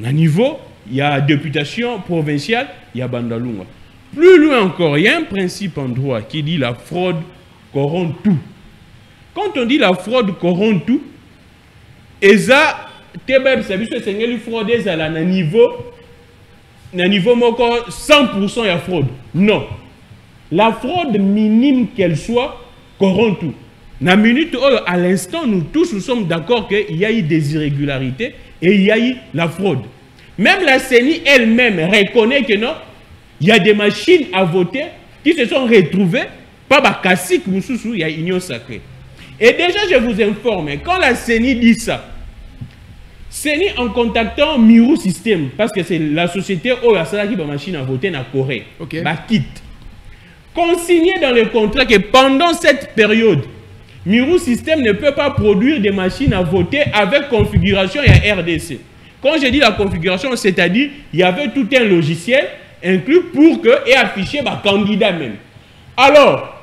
À niveau, il y a députation provinciale, il y a Bandalunga. Plus loin encore, il y a un principe en droit qui dit la fraude corrompt tout. Quand on dit la fraude corrompt tout, eza tebeb sabiso sengeli fraude eza na niveau 100% il y a fraude. Non. La fraude minime qu'elle soit corrompt tout. Na minute à l'instant nous tous nous sommes d'accord qu'il y a eu des irrégularités et il y a eu la fraude. Même la CENI elle-même reconnaît que non, il y a des machines à voter qui se sont retrouvées par Bakassik Moussoussou, il y a Union Sacrée. Et déjà, je vous informe, quand la CENI dit ça, CENI en contactant Miru System, parce que c'est la société où il y a des machines à voter en Corée, quitte. Consigné dans le contrat que pendant cette période, Miru System ne peut pas produire des machines à voter avec configuration et RDC. Quand je dis la configuration, c'est-à-dire il y avait tout un logiciel inclus pour que et afficher le candidat même. Alors,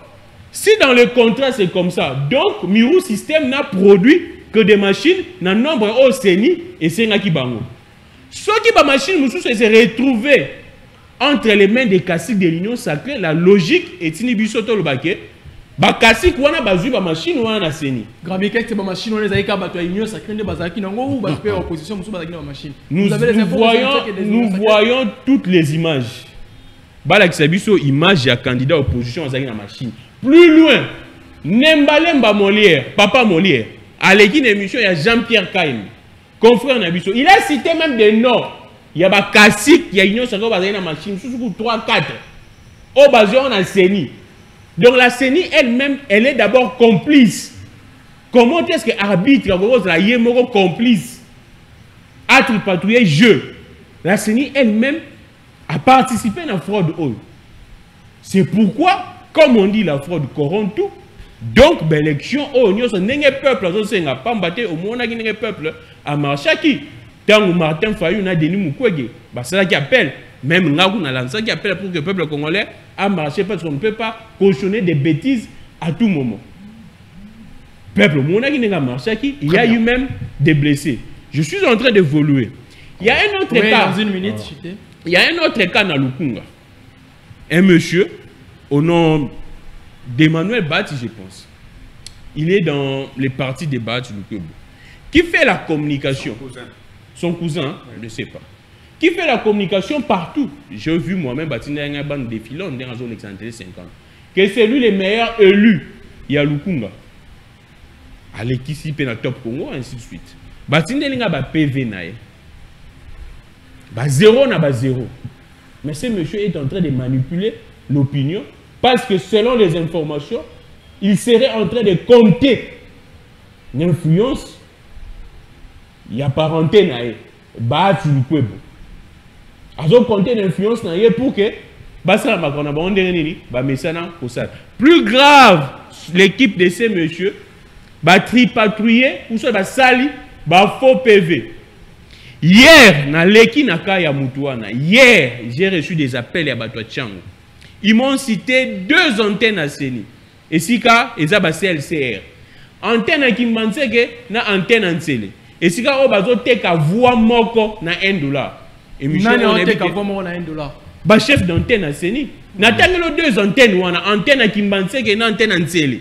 si dans le contrat c'est comme ça, donc Miru System n'a produit que des machines dans nombre au CENI et Sengaki Bango. Ce qui ba machine se retrouvé entre les mains des caciques de l'Union Sacrée, la logique est Tinibisoto le baquet. Ba cacique wana bazu ba machine wana CENI. Gramic c'est ba machine wana zaika bato ya Union Sacrée de bazaki nango ou ba opposition musu bazaki na machine. Nous voyons toutes les images. Balaksabiso image ya candidat opposition bazaki na machine. Plus loin, Nembalemba Molière, Papa Molière, à l'équipe d'émission, il y a Jean-Pierre Kaim, confrère Nabiso. Il a cité même des noms. Il y a Kassik, il y a Union Sacrée, il y a une machine, 3, 4. Au basé, on a CENI. Donc la CENI elle-même, elle est d'abord complice. Comment est-ce que l'arbitre, la Yémoro complice, a patrouillé jeu? La CENI elle-même a participé à la fraude. C'est pourquoi, comme on dit, la fraude corrompt tout. Donc, l'élection, peuple, au monde peuple, à Marchaki, tant que Martin Fayou n'a Denis Mukwege, c'est là qui appelle, même là où on a lancé qui appelle pour que le peuple congolais a marché parce qu'on ne peut pas cautionner des bêtises à tout moment. Peuple, au monde qui n'a Marchaki, il y a eu même des blessés. Je suis en train d'évoluer. Il y a un autre cas. Dans une minute, il y a un autre cas dans Lukunga. Un monsieur, au nom d'Emmanuel Bati, je pense. il est dans les partis de Bahati Lukwebo. Qui fait la communication? Son cousin, je ne sais pas. Qui fait la communication partout? J'ai vu moi-même Batinda un bande défilant dans la zone 50. Que c'est lui le meilleur élu. Il y a Lukunga. Alekisi Pena Top Congo, ainsi de suite. Batinda a un PV nae. Ba zéro na ba zéro. Mais ce monsieur est en train de manipuler l'opinion parce que selon les informations, il serait en train de compter l'influence. Il y a parenté nae. Bahati Lukwebo. Azo compter l'influence nae pour que Basala Makona ba ondeni ba mesana pour ça. Plus grave, l'équipe de ces messieurs va tripatouiller ou soit va sali ba faux PV. Hier, na leki na kaya mutuana. Hier, j'ai reçu des appels à Batwa Tchango. Ils m'ont cité 2 antennes à Seni. Et si ka ezaba CLCR. Antenne à Kimbanseke na antenne en Sele. Et si ka obazo teka voix moko na $1. Et Nani on teka voix moko na $1. Ba chef d'antenne à Seni. Na tangelo 2 antennes wana antenne à Kimbanseke na antenne en Sele.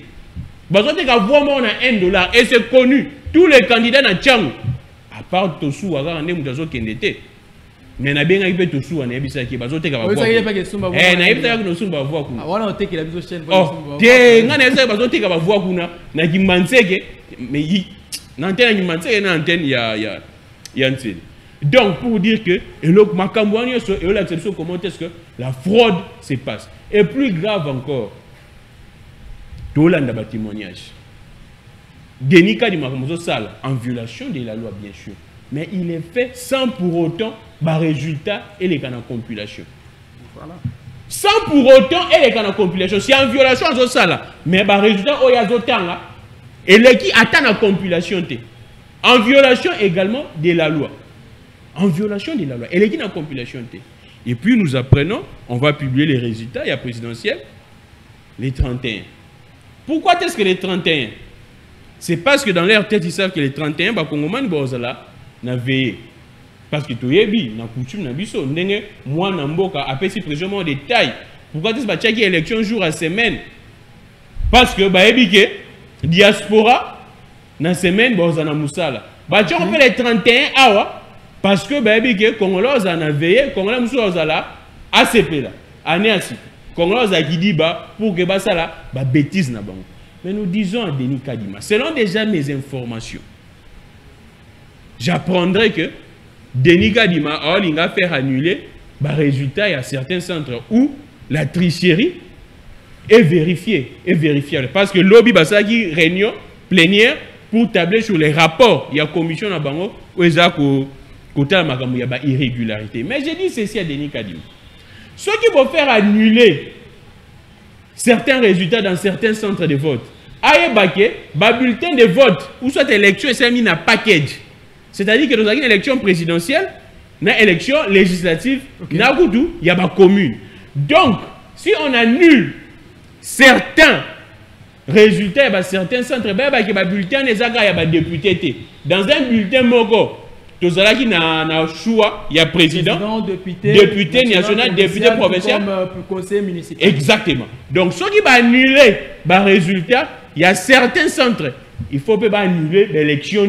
Bazo teka voix moko na $1 et c'est connu. Tous les candidats na Tchango. À part Tosu, à part Ndemutazo Kendete. Mais na bien aïe Tosu, on a bisa qui bazo teka voix. Na yebita que nous ba voix kuna. Wana on teka la biso chaîne. Oh, te ngana esa bazo teka ba voix kuna na Kimbanseke mais l'antenne Kimbanseke na antenne ya Nsele. Donc pour dire que et le Makambouani et l'acception comment est-ce que la fraude se passe. Et plus grave encore, Tolanda ba témoignage. Denika di Makamozo Sal en violation de la loi bien sûr, mais il est fait sans pour autant bah résultat et les canaux compilation. Voilà. Sans pour autant et les canaux compilation, c'est en violation de ça mais bah résultat au yazotanga et les qui attend la compilation té. En violation également de la loi. En violation de la loi et les qui na compilation té. Et puis nous apprenons, on va publier les résultats, il y a présidentiel les 31. Pourquoi est-ce que les 31? C'est parce que dans leur tête, ils savent que les 31, bah, Congoman, Bozala, n'a veillé. Parce que Toyebi, n'a coutume, n'a biso, n'enge, moi, n'a mboka, après, si précisément des tailles. Pourquoi est-ce que y a élection jour à semaine? Parce que, bah, ebike, diaspora, n'a semaine, Bozana Moussala. Bah, tu on fait les 31 awa, parce que, bah, ebike, Congolais, en a veillé, Congolais, Moussala, ACP, là, année à site. Congolais, a dit, bah, pour que, bah, ça, là, bah, bêtise, n'a bango. Mais nous disons à Denis Kadima, selon déjà mes informations, j'apprendrai que Denis Kadima a fait annuler le résultat. Il y a certains centres où la tricherie est vérifiée, est vérifiable. Parce que lobby basaki réunion plénière pour tabler sur les rapports. Il y a commission à Bango où il y a irrégularité. Mais j'ai dit ceci à Denis Kadima. Ceux qui vont faire annuler certains résultats dans certains centres de vote. Aïe baké, ba bulletin de vote ou soit élection et c'est mis dans package. C'est-à-dire que nous avons une élection présidentielle, une élection législative, il y a une commune. Donc, si on annule certains résultats, certains centres, il y a un bulletin de député. Dans un bulletin mogo, il y a choix, il y a président, député national, député provincial, conseil municipal. Exactement. Donc, ceux qui vont annuler les résultats, il y a certains centres, il faut pas annuler l'élection.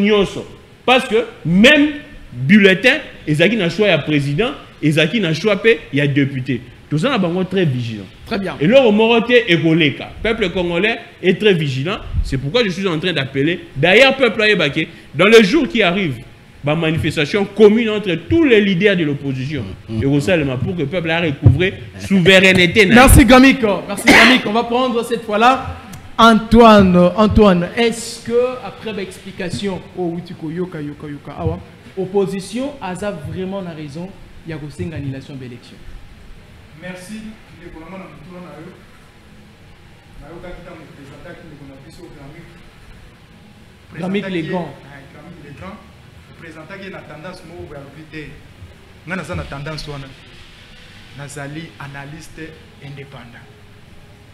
Parce que même bulletin, ils ont choix, il y a président, ils ont choix, il y a député. Tout ça, on est très vigilant. Très bien. Et là, au Moroté et Goleka, le peuple congolais est très vigilant. C'est pourquoi je suis en train d'appeler, d'ailleurs, peuple Ayebaké, dans les jours qui arrivent, une manifestation commune entre tous les leaders de l'opposition. Et au Salema pour que le peuple a recouvré souveraineté. Merci Gamik. Merci Gamik. On va prendre cette fois-là Antoine, est-ce que après l'explication opposition a vraiment la raison, il y a une annulation de l'élection? Merci. Gamik les grands. Présentant qui est la tendance moi on a la tendance nazali analyste indépendant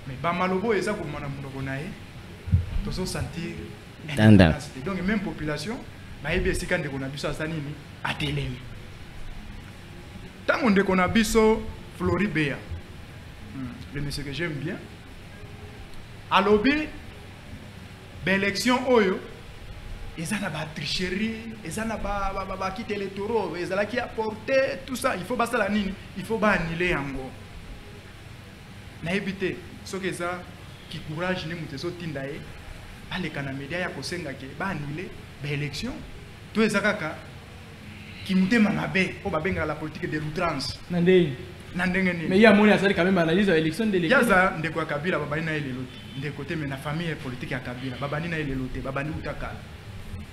mais ba malobo eza ko mana munoko nae to so sentir tendance donc même population ba yebi esika ndeko na biso asani ni atelemi tango ndeko na biso Floribea le monsieur que j'aime bien alobi élection oyo ezana ba tricherie, ezana ba kit électoraux, ezala qui apporter tout ça, il faut basta la nini, il faut ba annuler yango. Na éviter ce que ça qui courage ni muteso tindae, ale kana média ya kosenga ke ba annuler ba élection. Tout ezakaka qui mutema mabe o ba benga la politique de l'outrance. Nandei. Mais il y a mon assali quand même analyse l'élection de l'élection. Yaza ndeko Kabila baba ina ile lote. Ndeko te na famille politique ya Kabila baba ina ile lote, baba ni utaka.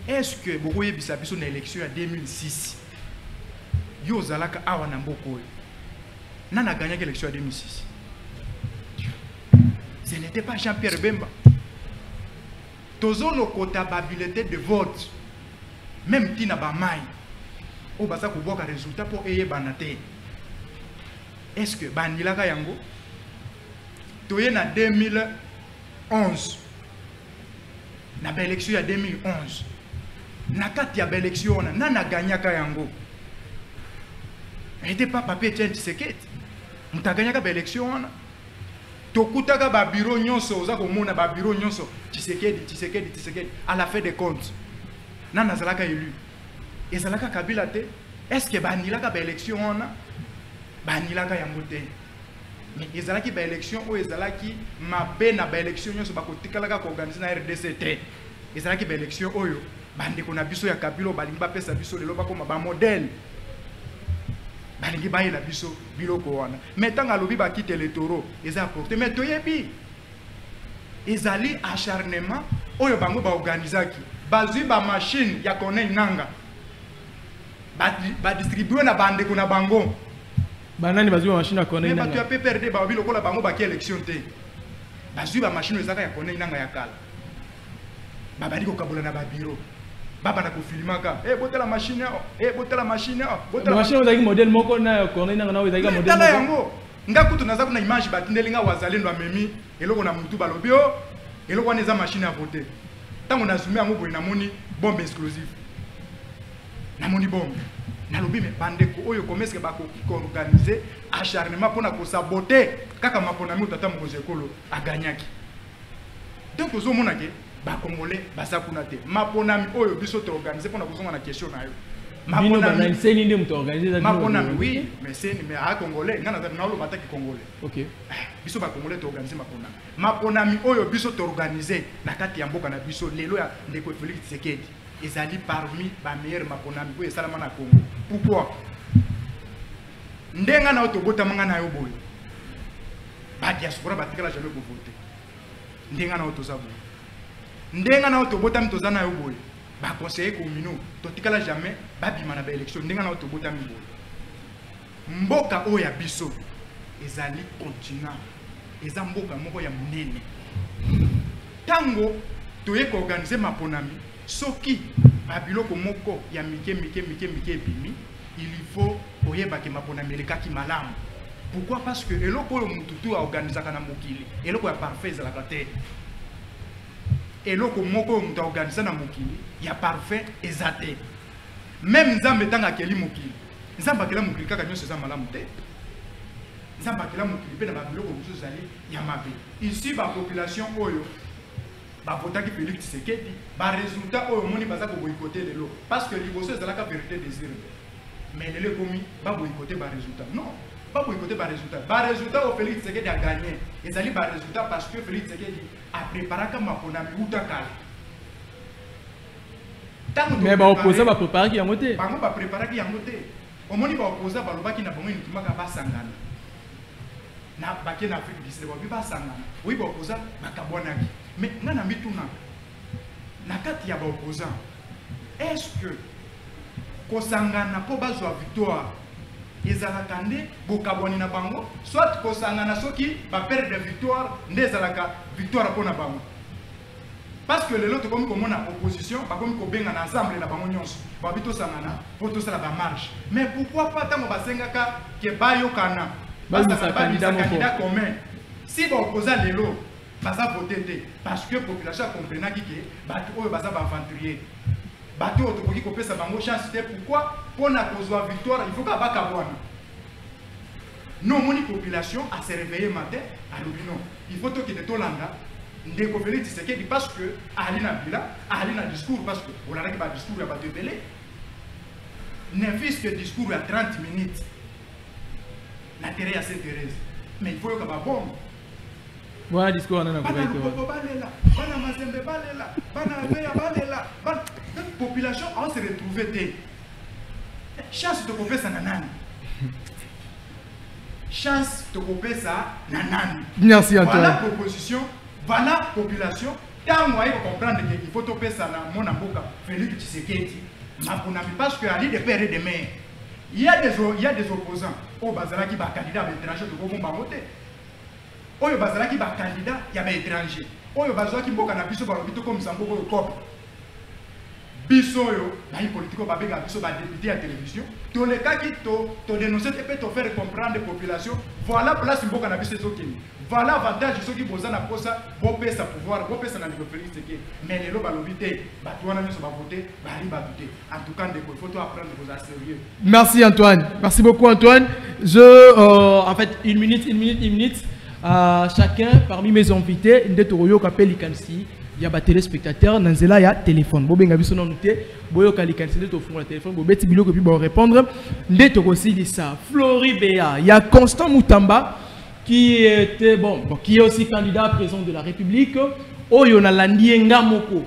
Est-ce que beaucoup yebisa biso na élection ya 2006 yo zalaka awa na mboko nana gagné l'élection ya 2006? Ce n'était pas Jean-Pierre Bemba. Tozo lokota babilete de vote. Même tina ba mai. O basa ko boka résultat pour eye banate. Est-ce que bandilaka yango toye na 2011 na ba élection ya 2011 na kati ya ba élection na gagnaka yango était pas papier Etienne Tshisekedi muta gagnaka ba élection wana tokutaka ba bureau nyonso oza komona ba bureau nyonso Tshisekedi à la fin des comptes na nazalaka élu ezalaka Kabila te. Est-ce que bandilaka ba élection wana banilaka yango te? Mais ezalaki ba élection o ezalaki mabe na ba élection nyonso bakotikalaka ko organiser na RDC te. Ezalaki ba élection oyo bandeko na biso ya Kabila balingi bapesa biso lelo bakoma ba modèle balingi bayela biso biloko wana. Mais tanga lobi ba kite électoraux eza apporté mais toyebi ezali acharnement oyo bango ba organisaki bazui ba machine ya Corneille Nanga ba distribuer na bandeko na bango. Banani bazui ba machine ya Corneille Nanga. Mais Nanga. tu as PPRD ba biloko la bango ba ki élection te. Bazui ba machine ezaka ya Corneille Nanga ya kala. Baba diko kabola na ba bureau. Baba na ko filmaka. Botela machine botela machine botela machine ozaki modèle moko na Corneille Nanga na ozaki modèle moko. Tala yango. Ngakutu naza kuna image batindelinga wazalendo amemi eloko na mutu balobi o eloko wana eza machine à voter. Tango na zoomé yango boye namoni bombe explosive. Namoni bombe. Nalobi me bandeko oyo komeske bako organiser acharnement pona ko saboter kaka mapona mi tata mokoze ekolo aganyaki. Donc ozo mona ke ba congolais basa kuna te. Mapona mi oyo biso te organiser pona kozonga na question na yo. Mapona mi c'est ni ndem to organiser. Mapona mi oui, mais c'est mais a congolais ngana na lo bataki congolais. OK. Biso ba congolais to organiser mapona. Mapona mi oyo biso te organiser na kati ya mboka na biso lelo ya ndeko Félix Tshisekedi. Ezali parmi ba meilleurs maponami oyo esalama na Congo. Pourquoi? Ndenga na otobota manga na yo boyo. Ba diaspora batikala jamais ko voter. Ndenga na otoza boyo. Ndenga na otobota mitoza na yo boyo. Ba conseiller communaux totikala jamais ba bima na ba élection ndenga na otobota mi boyo. Mboka oyo ya biso ezali continent. Eza mboka moko ya munene. Tango toye ko organiser maponami soki babiloko moko ya mike bimi il faut oyeba ke mapona meleka ki malamu. Pourquoi? Parce que eloko oyo mututu a organisaka na mokili eloko ya parfait ezalaka te. Eloko moko oyo mutu a organisa na mokili ya parfait eza te. Même nzambe tanga akeli mokili nzambe akela mokili kaka nyonso eza malamu te. Nzambe akela mokili pe na babiloko mosusu ezali ya mabe. Ici ba population oyo ba votaki Félix Tshisekedi ba résultat oyo moni baza ko boycotter lelo parce que liboso ezalaka vérité désir mais lelo komi ba boycotter ba résultat non pas boycotter ba résultat au Félix Tshisekedi a gagné ezali ba résultat parce que Félix Tshisekedi a préparé comme maponami utakala mais ba opposé ba préparer ki yango te bango ba préparer ki yango te omoni ba opposé ba lobaki na bango ni kimaka ba sangana na baké na Afrique du Sud ba sangana oui ba opposé ba kabonaki. Mais nana mituna na kati ya ba opposant est-ce que kosangana po bazwa victoire ezalaka nde bokabwani na bango soit kosangana soki ba perdre victoire nde ezalaka victoire pona bango parce que lelo tokomi komona opposition bakomi kobenga na ensemble na bango nyonso babito sangana po tosala ba marche mais pourquoi pas tango basengaka ke bayokana basa candidat commun si ba opposant lelo baza voter parce que population comprena ki ke bato oyo baza ba aventurier bato oyo tokoki kopesa bango chance te. Pourquoi? Pona kozwa victoire il faut ka bakabwana non moni population a se réveiller matin alobi non il faut tokende tolanda Ndeko Félix Tshisekedi parce que Alina Bila, Alina discours parce que on a un discours à battre belé. N'infise que discours à 30 minutes. La terre à Sainte-Thérèse. Mais il faut que ma bombe. Voilà discours on a population on se retrouve chance de couper ça nanani. Chance de couper ça nanani. Merci Antoine. Voilà proposition, voilà population. Tant moi il faut comprendre qu'il faut topper ça na mon amboka Félix Tshisekedi. Parce que Ali de père et de mère. Il y a des opposants au Bazala qui va candidat à l'étranger de Gobon Bamote. Au Bazala qui va candidat, il y a des étrangers. Au Bazala qui va candidat comme Zambo Cop. Bissoyo, la politique va béga biso ba député à télévision. Tous les cas qui te dénoncer et peut te faire comprendre la population. Voilà place mboka na biso zokini. Voilà avantage ceux qui posent na posa, bon paix sa pouvoir, bon paix sa na Félix Tshisekedi. Mais les loba lobité, ba toi na biso ba voter, ba ri ba douter. En tout cas, il faut apprendre vos sérieux. Merci Antoine. Merci beaucoup Antoine. En fait, une minute. Chacun parmi mes invités, Ndetoroyo Kapel Ikansi. Il y a des téléspectateurs, dans il y a téléphone. Si vous avez un noté, vous avez un téléphone, vous avez un téléphone, répondre. Aussi dit ça. Floribéa, il y a Constant Moutamba qui était qui est aussi candidat président de la République. Oh, il y a Landienga Moko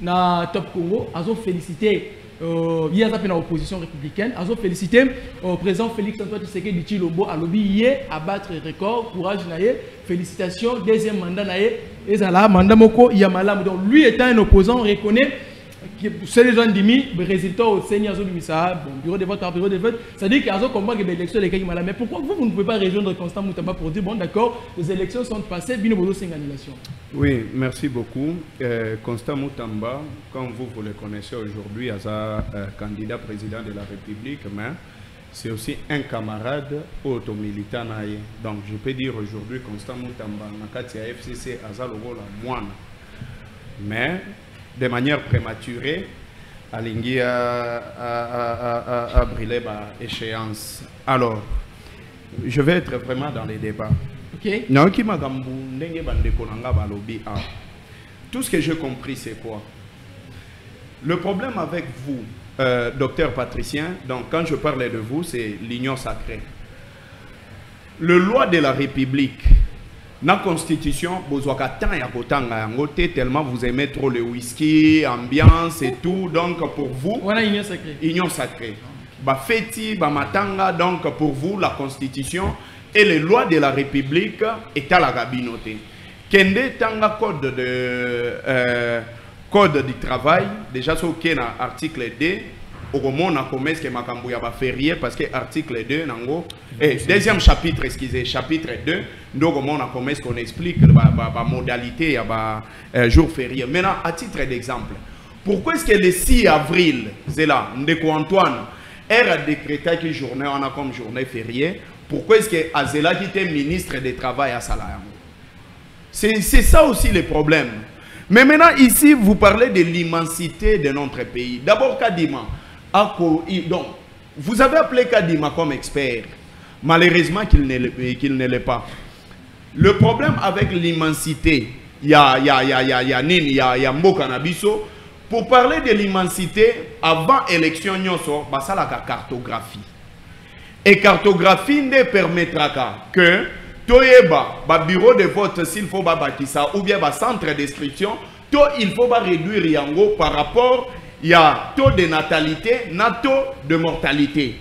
na Top Congo. Azo félicité. Il y a une opposition républicaine. Azo félicité au président Félix Antoine Tshisekedi de Chilombo à lobby à battre record. Courage naie. Félicitations. Deuxième mandat naie. Et ça là, mandat moko Yamalam. Donc lui étant un opposant, on reconnaît que c'est les gens d'Imi, le résultat au Seigneur Zolumissa, bon, bureau de vote par bureau de vote. Ça dit qu'il y a un combat que les élections les cas malades. Mais pourquoi vous ne pouvez pas rejoindre Constant Moutamba pour dire bon d'accord, les élections sont passées, bien au c'est une annulation. Oui, merci beaucoup. Constant Moutamba, comme vous le connaissez aujourd'hui, as candidat président de la République, mais c'est aussi un camarade auto-militant. Donc je peux dire aujourd'hui Constant Moutamba, Nakati FCC, Azaloro la moine. Mais de manière prématurée, Alingui a brûlé par échéance. Alors, je vais être vraiment dans les débats. Ok. Tout ce que j'ai compris, c'est quoi? Le problème avec vous, docteur Patricien, donc quand je parlais de vous, c'est l'union sacrée. Le loi de la République, la constitution, tellement vous aimez trop le whisky, ambiance et tout, donc pour vous, voilà union sacrée. Union sacrée. Feti, matanga, donc pour vous, la constitution et les lois de la République est à la gabinoté. Kende tanga code du travail, déjà sur l'article 2, au moment où on a commencé que Makambouya va férié parce que article 2, deuxième chapitre, excusez, chapitre 2, donc on a commencé qu'on explique la modalité, le jour férié. Maintenant, à titre d'exemple, pourquoi est-ce que le 6 avril, c'est là, Ndeko Antoine, a décrété que journée, on a comme journée fériée, pourquoi est-ce que Azela qui était ministre du Travail à Salayam? C'est ça aussi le problème. Mais maintenant, ici, vous parlez de l'immensité de notre pays. D'abord, Kadima. Donc, vous avez appelé Kadima comme expert. Malheureusement, qu'il ne l'est pas. Le problème avec l'immensité, il y a Mbokanabiso. Pour parler de l'immensité, avant l'élection, il y a la cartographie. Et cartographie ne permettra que Toyeba, bureau de vote, s'il faut bâtir ou bien centre d'inscription, il faut réduire Yango par rapport il y a taux de natalité, taux de mortalité.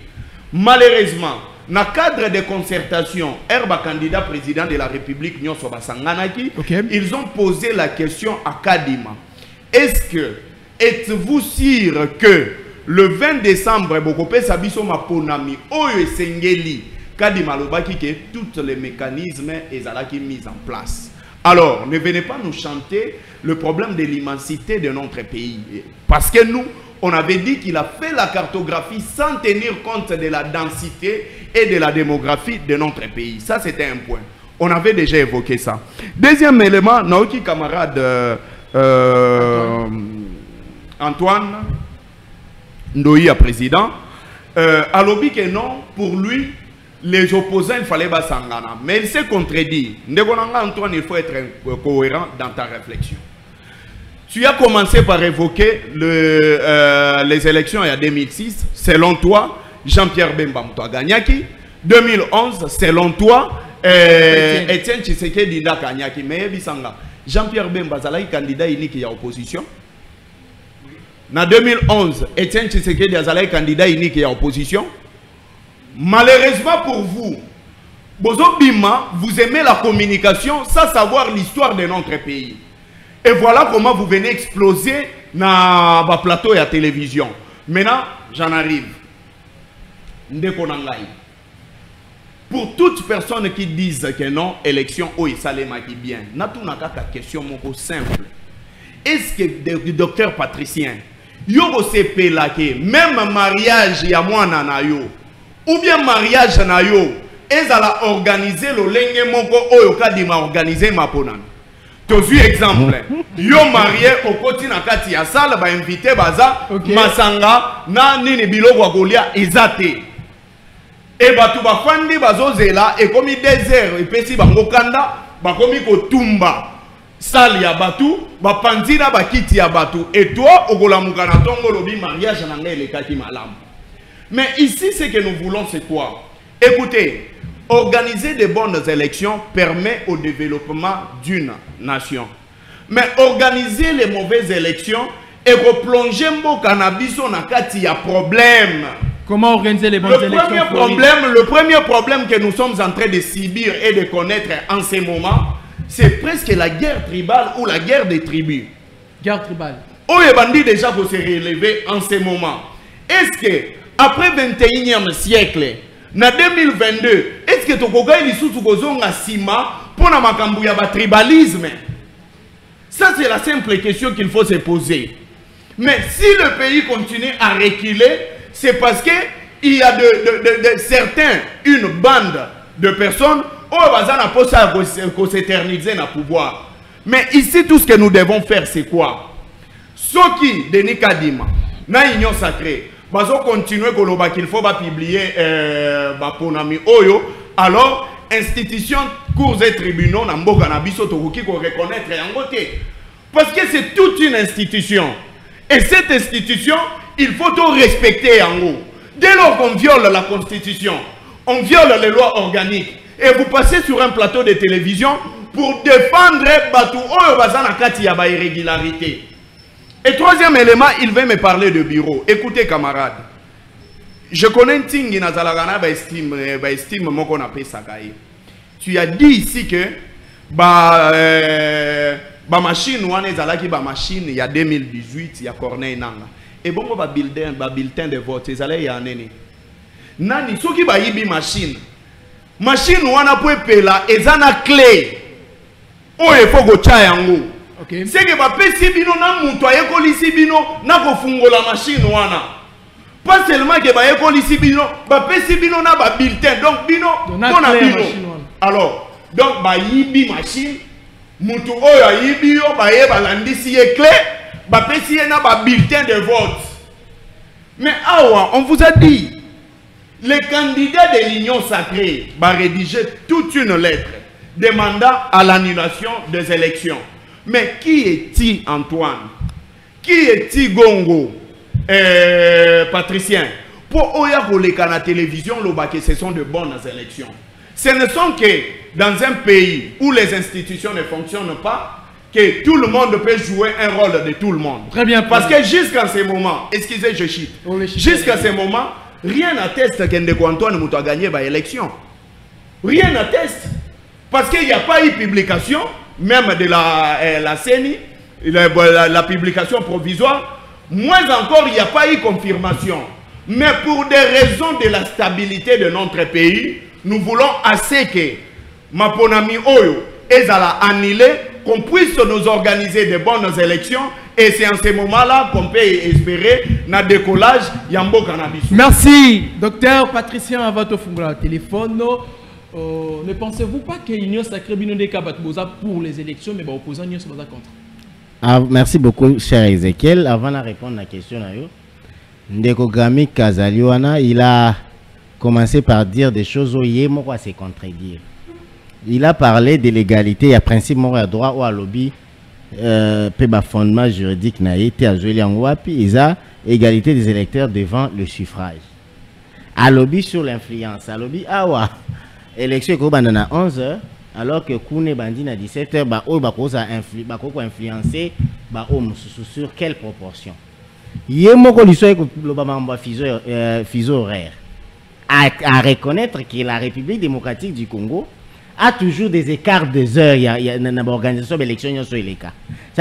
Malheureusement, dans le cadre de concertation, Herba candidat président de la République, ils ont posé la question à Kadima. Êtes-vous sûr que le 20 décembre, Bokopé Sabiso Maponami, Oyo Sengeli, Kadima Lobaki, que tous les mécanismes sont mis en place. Alors, ne venez pas nous chanter le problème de l'immensité de notre pays. Parce que nous, on avait dit qu'il a fait la cartographie sans tenir compte de la densité et de la démographie de notre pays. Ça, c'était un point. On avait déjà évoqué ça. Deuxième élément, Naoki camarade Antoine Ndoïa, président, a lobby que non, pour lui, les opposants, il fallait basangana. Mais il s'est contredit. Antoine, il faut être cohérent dans ta réflexion. Tu as commencé par évoquer les élections il y a 2006. Selon toi, Jean-Pierre Bemba a gagné. 2011, selon toi, Etienne Tshisekedi a gagné. Mais Jean-Pierre Bemba est candidat unique à l'opposition. En 2011, Etienne Tshisekedi est candidat unique à l'opposition. Malheureusement pour vous, vous aimez la communication sans savoir l'histoire de notre pays. Et voilà comment vous venez exploser dans le plateau et la télévision. Maintenant, j'en arrive. Pour toute personne qui disent que non, élection, oh, il s'allait maquiller bien. N'a tout n'a qu'à question simple. Est-ce que le docteur Patricien, yo sepe là que même mariage ya mwana na yo ou bien mariage na yo ezala organiser le lenge moko oyo kadima organiser maponana. Tu as vu exemple. Yo marié au koti na kati ya salle ba invité baza masanga na nini biloko kolia ezate. Et batu ba fandi bazozela et comme désert et pesi bango kanda ba komi ko tumba. Sali ya batu, ba panzina ba kiti ya batu. Et toi, okolamuka na tongo lobi mariage na ngai le kati malam. Mais ici, ce que nous voulons, c'est quoi? Écoutez, organiser de bonnes élections permet au développement d'une nation. Mais organiser les mauvaises élections et replonger mon cannabis na kati ya problème. Comment organiser les bonnes élections? Le premier problème que nous sommes en train de subir et de connaître en ce moment, c'est presque la guerre tribale ou la guerre des tribus. Guerre tribale. Oh, les bandits déjà pour se relever en ce moment. Est-ce que, après 21e siècle, en 2022, est-ce que tu as sous sima pour na makambu ya tribalisme? Ça, c'est la simple question qu'il faut se poser. Mais si le pays continue à reculer, c'est parce qu'il y a de certains, une bande de personnes qui s'éterniser dans le pouvoir. Mais ici, tout ce que nous devons faire, c'est quoi? Ceux qui, Denis Kadima, dans l'Union sacrée, ils vont continuer qu'il faut publier Ponami Oyo. Alors, institutions, cours et tribunaux, dans le Canabiso, qui reconnaître en côté. Parce que c'est toute une institution. Et cette institution, il faut tout respecter en haut. Dès lors qu'on viole la Constitution, on viole les lois organiques, et vous passez sur un plateau de télévision pour défendre Batou Oyo irrégularité. Et troisième élément, il veut me parler de bureau. Écoutez, camarades, je connais Tingi Nazalagana estime mon appelle Sakaï. Tu as dit ici que machine ou machine il y a 2018 il y a Corneille Nanga. Et bon bulletin de vote ils allaient y a nene. Nani ceux qui bayibi machine wana po epela ezana clé. O il faut go cha yango. Okay. C'est que ba pesi bino na muto ayekolisi bino na ko fungola machine wana. Pas seulement que ba yekolisi bino ba pesi bino na ba bulletin donc bino pona bino. Alors donc ba yibi machine mutu oyo ayibi yo ba yeba landisi ye clé ba pesi na ba bulletin de vote. Mais awa on vous a dit les candidats de l'Union sacrée va rédiger toute une lettre demandant à l'annulation des élections. Mais qui est-il Antoine? Qui est-il Gongo? Patricien? Pour Oya Koleka la télévision, ce sont de bonnes élections. Ce ne sont que dans un pays où les institutions ne fonctionnent pas, que tout le monde peut jouer un rôle de tout le monde. Très bien. Parce que jusqu'à ce moment, excusez, je chute. Jusqu'à ce moment, rien n'atteste qu'Ndeko Antoine Moutou a gagné l'élection. Rien n'atteste. Parce qu'il n'y a pas eu publication, même de la CENI, la publication provisoire. Moins encore, il n'y a pas eu confirmation. Mais pour des raisons de la stabilité de notre pays, nous voulons assez que Maponami Oyo ezala annulé, qu'on puisse nous organiser de bonnes élections. Et c'est en ce moment-là qu'on peut espérer un décollage Yambo Cannabis. Merci, docteur Patricien Avato Fungula, téléphone. Ne pensez-vous pas que l'Union sacrée pour les élections, mais opposants sont contre? Merci beaucoup, cher Ezekiel. Avant de répondre à la question, Ndeko Gami Kazaliwana, il a commencer par dire des choses où il y a se contredire. Il a parlé de l'égalité, il y a principe à droit ou à lobby, fondement juridique, il y a égalité des électeurs devant le suffrage. À lobby sur l'influence, à lobby, élection est à 11h, alors que Koune Bandi à 17h, il influencer sur quelle proportion. Il y a un fuseau horaire. À reconnaître que la République démocratique du Congo a toujours des écarts de heures. Il y a une organisation d'élection. Ça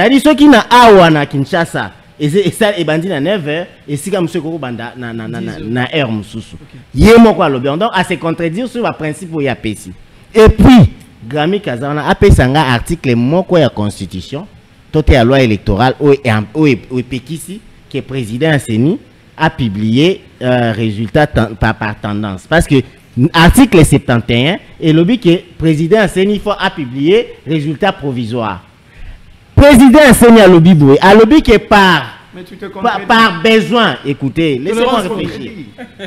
veut dire que ceux qui n'ont pas Kinshasa, et ça est bandi à 9h, et si comme ceux qui ont na heure mususu. Il y a un lobby. Donc, à se contredire sur le principe où il y a PC. Et puis, Grammy Kazana a payé un article moko ya constitution, toute la loi électorale où Pekisi, qui est président Asseni, a publié résultat par tendance. Parce que l'article 71, et le but que président Asseni a publié résultat provisoire. Président Asseni a lobby boué, a lobby que par besoin, écoutez, laissez-moi réfléchir.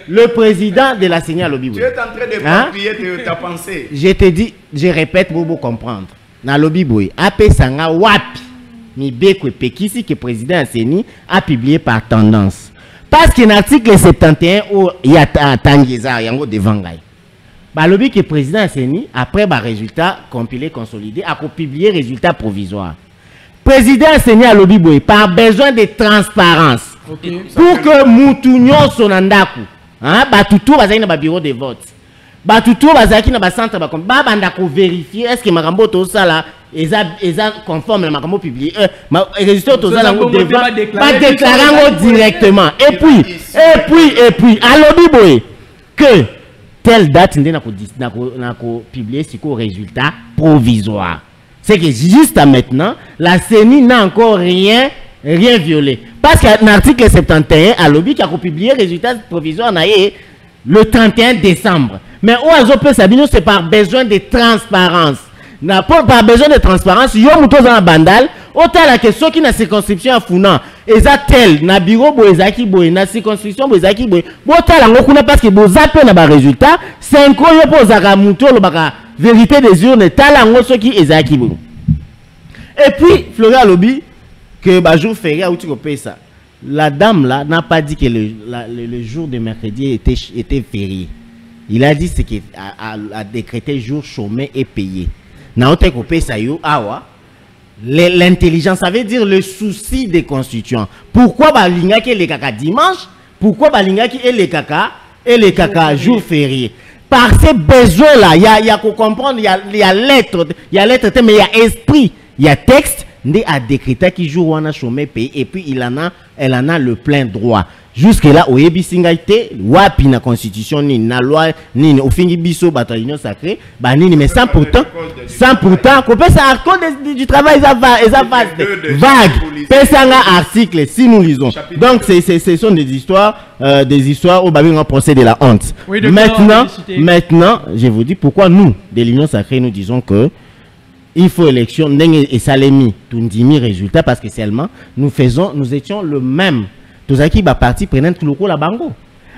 Le président de la CENI a lobby boué. Tu es en train de papier ta pensée. Je te dis, je répète pour vous comprendre. Na lobby boué, AP Sanga Wapi, Mibeko Pekisi, que président Asseni a publié par tendance. Parce que l'article 71 où il y a Tangiza, il y a un devant Gaï. Le lobby que président Asseni, après résultat compilé, consolidé, a publié résultat provisoire. Président Asseni a lobby boy par besoin de transparence. Okay. Pour que Moutounion Sonandaku, Batutou bazaki na bureau de vote. Batutou bazaki na centre bandako vérifier est-ce que makambo to sala eza conforme à makambo publié. Résultat to sala devant pas déclarer directement. Et puis à lobby boy que telle date n'a publié ce résultat provisoire. C'est que juste à maintenant, la CENI n'a encore rien violé. Parce qu'à l'article 71, à lobby qui a publié le résultat provisoire le 31 décembre. Mais où c'est par besoin de transparence. Par besoin de transparence, il y a un bandal, autant la question qui n'a circonscription à Founan, et ça tel, na bureau boezaki boé, na circonscription boezaki boé, autant la ngokuna parce que vous appelez na résultat, 5 ans yo pour zaka muto le baka vérité des urnes, talango ceux qui ezaki boé. Et puis, Florian Lobby, que jour férié à Outi ça, la dame là n'a pas dit que le jour de mercredi était férié. Il a dit qu'il a décrété jour chômé et payé. L'intelligence, ça veut dire le souci des constituants. Pourquoi balinga qui est le caca dimanche? Pourquoi balinga qui est le caca et le caca jour férié? Par ces besoins-là, il y a qu'on comprendre, il y a lettre, mais il y a esprit, il y a texte, il y a décrété qui joue on a chômé payé et puis elle en a le plein droit. Jusque-là, au Ebisingaïté, wapi na constitution, ni na loi, ni au fingi biso bataillon sacré, mais sans pourtant, qu'on peut ça du travail, vague. Pesanga article, si nous lisons. Donc, ce sont des histoires où on procède de la honte. Oui, maintenant, je vous dis pourquoi nous, de l'Union sacrée, nous disons que il faut élection, et Salemi, Tundimi, résultat, parce que seulement, nous étions le même. Tous qui va parti prenant tout le coup la bango.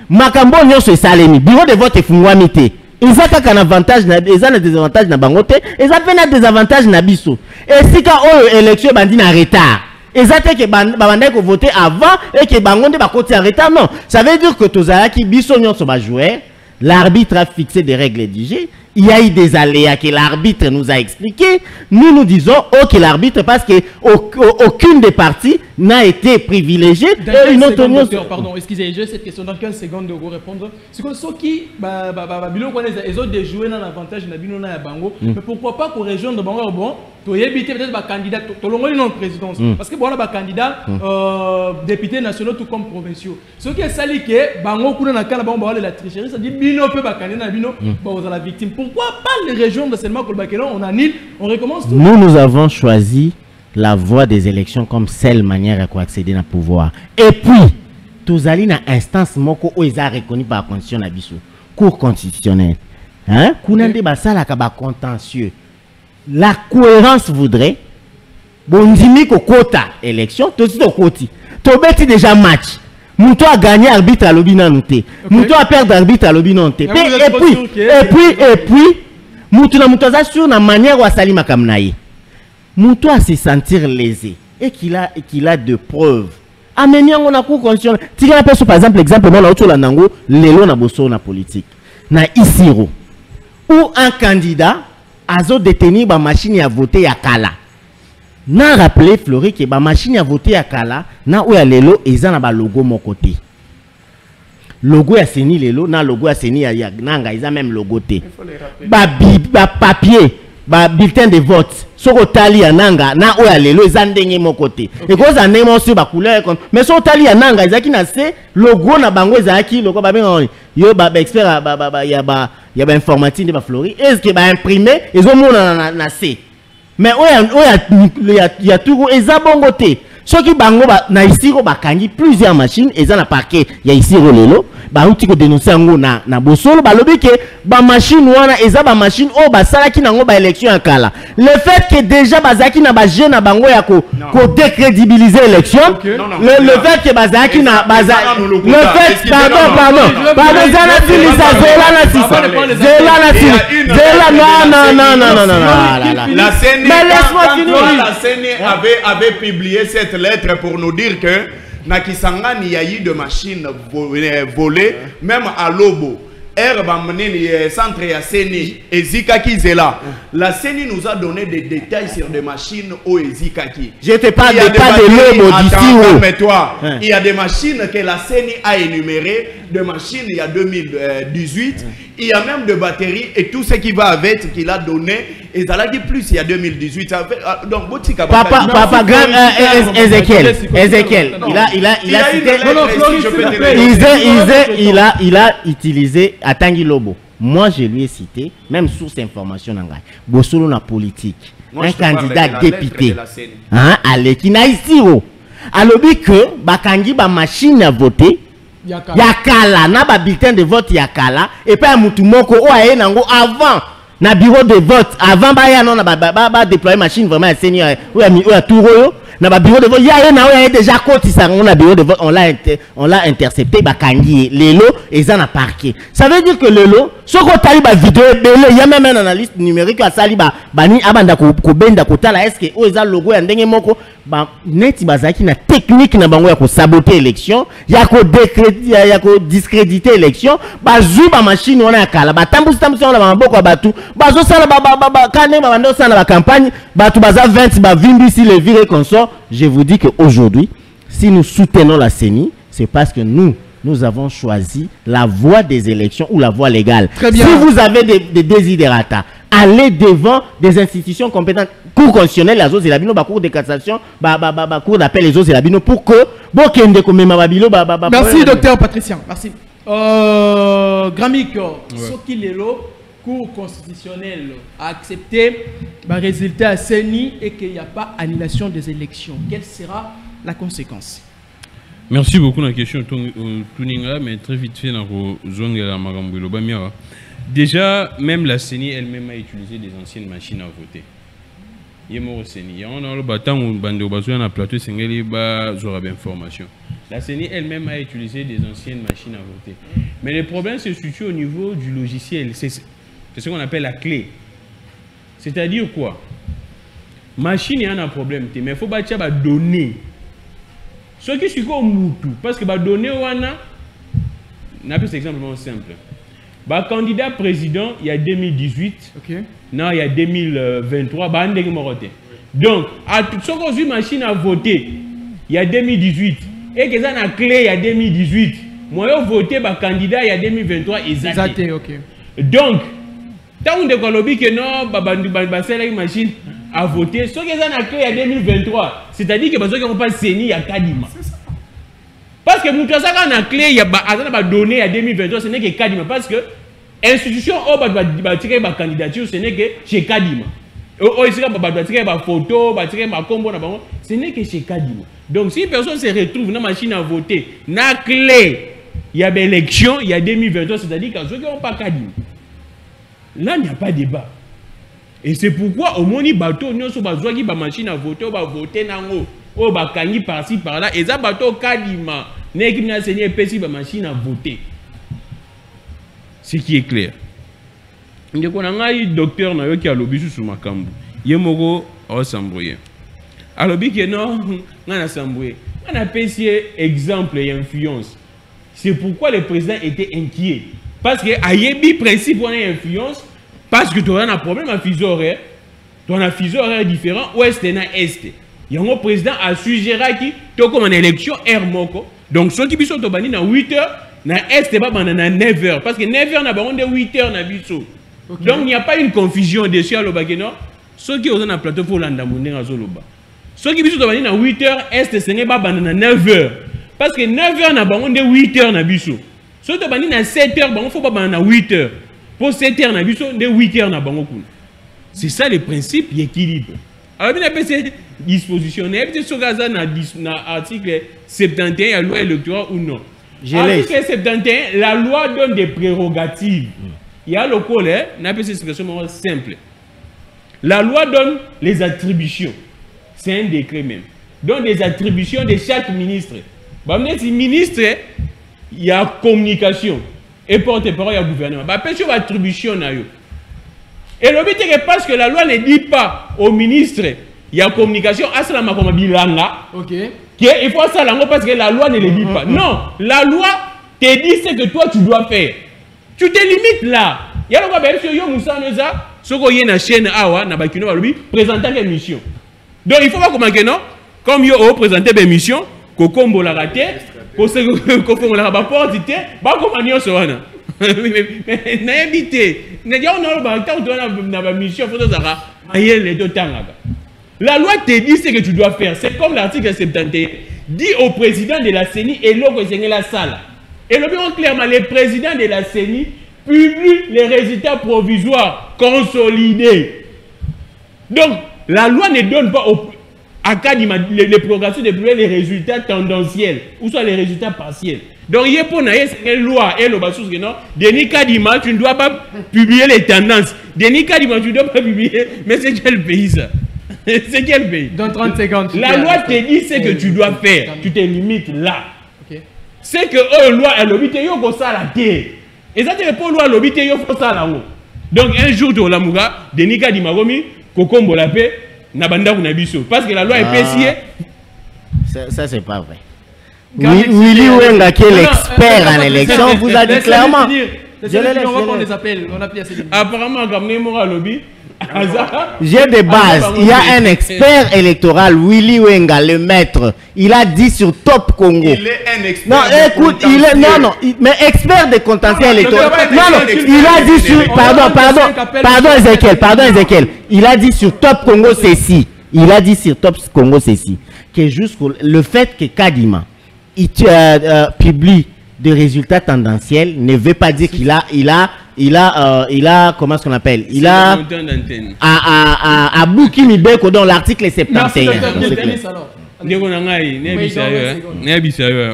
Makambo nyo se Salemi, bureau de vote fungwamité. Ils ont un avantage, ils ont des désavantages na bangote, ils ont des avantages na biso. Et si quand élection bandi na retard, ils ont que bandai ko voter avant et que bangonde ba côté en retard non. Ça veut dire que tous qui biso nyo so ba jouer, l'arbitre a fixé des règles édigées. Il y a eu des aléas que l'arbitre nous a expliqué. Nous disons, ok, l'arbitre, parce que aucune des parties n'a été privilégiée. Pardon, excusez, j'ai cette question. Dans 15 secondes de vous répondre. C'est que ceux qui, ils ont déjoué dans l'avantage de Nabino na Bango. Mais pourquoi pas pour région de Bango, bon, tu as évité peut-être un candidat, tu as l'ongoli non présidence. Parce que bon, là, candidat, député national tout comme provinciaux. Ce qui est sali que Bango, pour la la tricherie, ça dit Bino peut pas candidat Nabino, bon, vous la victime. Pourquoi pas les régions de seulement Kolbakelon, on annule, on recommence tout. Nous avons choisi la voie des élections comme seule manière à accéder au pouvoir. Et puis, tous allés dans l'instance moko où ils ont reconnu par la constitution d'Abisso, cour constitutionnelle. Hein? Kounande basala kaba contentieux. La cohérence voudrait, bon, dimi ko quota élection, tout de suite au côté. Tu bêtis déjà match. Mouto a gagné arbitre à l'obina noté. Mouto a perdu arbitre à l'obina noté. Et puis, Mouto na sûr na manière où a sali makamnaï. Mouto a se sentir lésé et qu'il a de preuves. Amener on a cour constitutionnel. Tu as par exemple l'exemple moi la auto la nango lelo na bosso na politique. Na Isiro où un candidat a détenu ba machine à voter à Kala. Na rappelé Flori que ba machine à voter à Kala na ou ya lelo eza na ba logo mon côté. Logo ya seni lelo na logo ya seni ya nanga eza même logo té. Ba papier ba bulletin de vote soko tali ya nanga na o ya lelo eza ndenge mon côté. Et ko za ndenge mo sur ba couleur comme mais soko tali ya nanga ezaki na se logo na bango ezaki logo ba benga yo ba expert ya ba informatique de ba Flori est-ce que ba imprimer ezo mona na se mais il y a tout eza bongo té ceux qui bango na Isiro bakangi plusieurs machines eza na parquet ya Isiro lelo ba uti ko dénoncer ngo na bosolo ba lobi ke ba machine wana eza ba machine o ba sala ki nango ba élection ya kala le fait que déjà bazaki na ba jeune na bango ya ko décrédibiliser élection le fait que bazaki na le fait pardon zana silisa non la CENI avait publié cette lettre pour nous dire que Nakisangani il y a eu de machines volées, même à Lobo. Centre ya CENI, Ezikaki Zela. La CENI nous a donné des détails sur des machines au Ezikaki. Je te parle pas de Lobo d'ici. Mais toi, il y a des machines que la CENI a énumérées, des machines il y a 2018. Il y a même de batteries et tout ce qui va avec qu'il a donné. Et ça l'a dit plus il y a 2018. Donc, Papa, Ezekiel, il a utilisé Atangi Lobo. Moi, je lui ai cité, même source information n'angai. Bosolo na politique. Un candidat député. Aleki na Isiro. Alobi que bakangi ba machine à voter. Yakala na ba bulletin de vote yakala et pas mutu moko o aye nango avant na bureau de vote avant ba ya non na ba déployer machine vraiment senior ou ya touro na ba bureau de vote ya na o ya déjà côté ça on a bureau de vote on l'a intercepté ba kangi lelo eza na parquet ça veut dire que lelo soko tali ba vidéo belé ya même un analyste numérique a sali ba bani abanda ko benda ko tala est-ce que o eza logo ya ndenge moko ba neti bazaki na technique na bango ya ko saboter élection ya ko discréditer élection ba zu ba machine wana ya kala ba tambusi wana ba maboko batu ba zo sala ba kane ba ndo sala ba campagne batu baza 20 ba vimbi si le viré consort. Je vous dis que aujourd'hui si nous soutenons la CENI c'est parce que nous avons choisi la voie des élections ou la voie légale. Très bien. Si vous avez des désidérata, allez devant des institutions compétentes, cour constitutionnelle, les autres élabino, cour de cassation, cour d'appel, les autres élabino, pour que merci docteur Patricien. Merci. Gramic, ce qu'il est là, cour constitutionnelle a accepté le résultat à CENI et qu'il n'y a pas annulation des élections. Quelle sera la conséquence? Merci beaucoup la question Tuninga, mais très vite fait dans déjà, même la CENI elle-même a utilisé des anciennes machines à voter. On a le bâton où on a plateau information. La CENI elle-même a utilisé des anciennes machines à voter. Mais le problème se situe au niveau du logiciel. C'est ce qu'on appelle la clé. C'est-à-dire quoi? Machine, il y a un problème, mais il faut bâtir des données. Ce qui est comme parce que les données, on a plus exemplement simple. Le candidat président, il y a 2018, non, il y a 2023, donc, à toutes ces machines à voter, il y a 2018, et que ça a clé, il y a 2018. Moi, j'ai voté le candidat, il y a 2023, exacté. Donc, tant on dit que non, c'est la machine à voter, ce qui est en clé il y a 2023, c'est-à-dire que les gens n'ont pas CENI, il y a Kadima. Parce que nous avons une clé, il y a des données à 2023, ce n'est que Kadima. Parce que l'institution va tirer ma candidature, ce n'est que chez Kadima. Ici, va tirer ma photo, va tirer ma combo, ce n'est que chez Kadima. Donc si une personne se retrouve dans la machine à voter, dans la clé, il y a des élections, il y a 2023, c'est-à-dire que ceux qui n'ont pas Kadima. Là, il n'y a pas de débat. Et c'est pourquoi au moins les bateaux nous sommes besoin de machine à voter, on va voter nango, on va gagner par-ci par-là. Et ça bateau kadima, L'équipe n'a enseigné PC ba machine à voter. Ce qui est clair. Ndeko na ngai docteur na yo ki alobi sous makambo. Yemoko o sambrouye. Alobi ke non ngana sambrouye. On a PC exemple et influence. C'est pourquoi le président était inquiet. Parce que ayebi principe on a influence parce que tu as un problème à fuseau horaire. Tu as un fuseau horaire différent ouest et est. Il y a un président a suggéré qui to comme en élection air moko. Donc ceux qui biso to bani na 8h na est pas na 9h parce que 9h na baron de 8h na biso. Okay. Donc il n'y a pas une confusion dessus à l'obageno. Ceux qui ont un plateau pour l'andamoner à Zoloba. Ceux qui biso to bani na 8h est c'est pas na 9h parce que 9h na baron de 8h na biso. Ceux qui bani na 7h baron faut pas na 8h. Pour 7h na biso de 8h na bango kuna. C'est ça le principe d'équilibre. Alors bien appelé cette disposition, il y a un article 71, il y a loi électorale ou non. Article 71, la loi donne des prérogatives. Il y a le colère, on appelle cette expression simple. La loi donne les attributions. C'est un décret même. Donne des attributions de chaque ministre. Bah, si ministre, il y a communication. Et porte-parole, il y a gouvernement. Bah, peut-être attribution. Et le but est que parce que la loi ne dit pas au ministre, il y a communication, ok. Il faut ça parce que la loi ne le dit pas. Non, la loi te dit ce que toi tu dois faire. Tu te limites là. Il y a le cas de yo Moussa Noza, ce qu'on y a une chaîne Awa, na bakino balubi, présentant une mission. Donc il faut pas comment que non, comme yo présenter des missions, ko kombo la raté, ko se ko font la rapport dit, ba comment nyo so wana. Mais n'habitez, n'a pas de mission, la loi te dit ce que tu dois faire. C'est comme l'article 71 dit au président de la CENI et l'autre c'est la salle. Et le bureau clairement, le président de la CENI publie les résultats provisoires consolidés. Donc, la loi ne donne pas à Kadima les prérogatives de publier les résultats tendanciels ou soit les résultats partiels. Donc, il y a une loi et le bassous que non, Denis Kadima, tu ne dois pas publier les tendances. Denis Kadima, tu ne dois pas publier. Mais c'est quel pays ça? C'est quel pays? Dans 30 secondes. La loi te dit ce que tu dois faire. Tu te limites là. Okay. C'est que la loi, elle obite, il y a ça la terre. Et ça, c'est pour la loi, l'obite, il y a ça là-haut. Donc, un jour, tu as l'amoura, Denis Kadima, Kokombo la paix, Nabanda ou Nabiso. Parce que la loi est payée. Ça, c'est pas vrai. Willy Wenga, qui est l'expert en élection, vous a dit clairement. On les appelle, on appelle assez. Apparemment, comme Nemora Lobby, j'ai des bases. Il y a un expert électoral, Willy Wenga, le maître. Il a dit sur Top Congo. Il est un expert. Non, écoute, il est mais expert de contentieux électoral. Non, il a dit sur pardon Ezekiel. Il a dit sur Top Congo ceci. Il a dit sur Top Congo ceci que jusqu'au le fait que Kadima publie des résultats tendanciels ne veut pas dire qu'il a comment est-ce qu'on appelle, il a à Boukini-Beko dans l'article 71.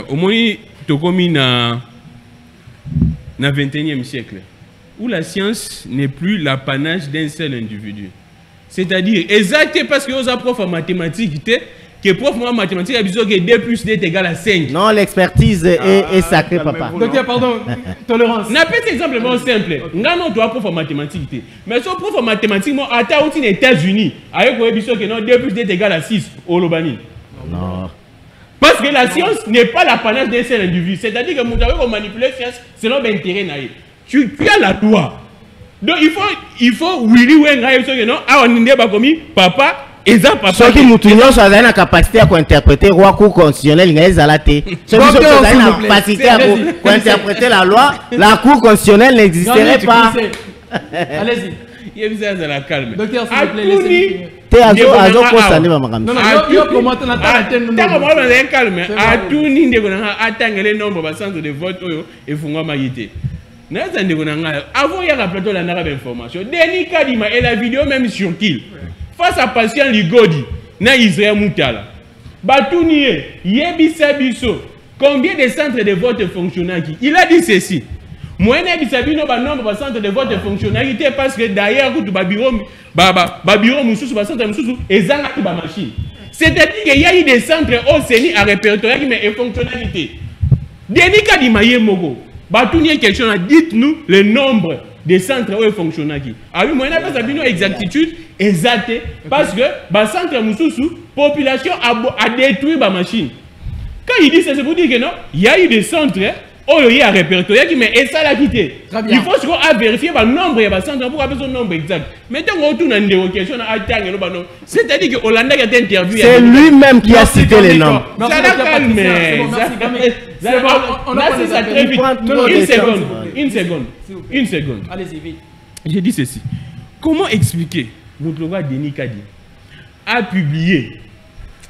Au moins tokomi na 21e siècle où la science n'est plus l'apanage d'un seul individu. C'est-à-dire exactement parce que vous avez prof en mathématiques que prof en mathématiques a besoin que 2 plus 2 est égal à 5. Non, l'expertise est sacrée, papa. Donc, pardon, tolérance. N'a pas exemple simple. Non, tu as prof en mathématiques. Mais son prof en mathématiques, moi, à ta aux États-Unis, avec quoi besoin que non 2 plus 2 est égal à 6 au Lobani. Non. Parce que la science n'est pas l'apanage d'un seul individu. C'est-à-dire que vous avez manipulé la science selon l'intérêt. Tu as la loi. Donc il faut Willy Wenga non on n'est pas comme papa et ça papa ceux qui nous tenons sur la capacité à interpréter roi cour constitutionnel il y a la ceux qui ont la capacité à interpréter la loi, la cour constitutionnelle n'existerait pas. Allez-y. Il y a besoin de la calme. Docteur, s'il vous plaît, laissez-moi. T'es à zo constater ma madame. Non, yo comment on attend t'as comment on est calme. À tout ni de attendre les nombres de centre de vote et funga maïté. Avant, il y a un plateau d'information. Denis Kadima et la vidéo même sur Kill. Face à Patient Ligodi, na Israël Moutala. Batounie, Yebisa Bisso. Combien de centres de vote fonctionnent? Il a dit ceci. Moi, je n'ai pas nombre de centres de vote de fonctionnalité parce que d'ailleurs, il y a un bureau et machine. C'est-à-dire qu'il y a eu des centres au CENI à répertorier mais fonctionnalité. Denis Kadima Yemogo. Batounia question, dites-nous le nombre de centres où ils fonctionnent. Ah oui, moi, je n'ai pas une exactitude exacte parce que le centre Moussoussou, la population a détruit la machine. Quand il dit ça, c'est pour dire que non, il y a eu des centres où il y a répertorié, mais et ça l'a quitté. Il faut vérifier le nombre de centres pour avoir son nombre exact. Maintenant, on retourne à une question, c'est-à-dire que Hollanda a été interviewé. C'est lui-même qui a cité les noms. Ça l'a calmé. Une seconde. Allez-y, vite. J'ai dit ceci. Comment expliquer votre loi Denis Kadi a publié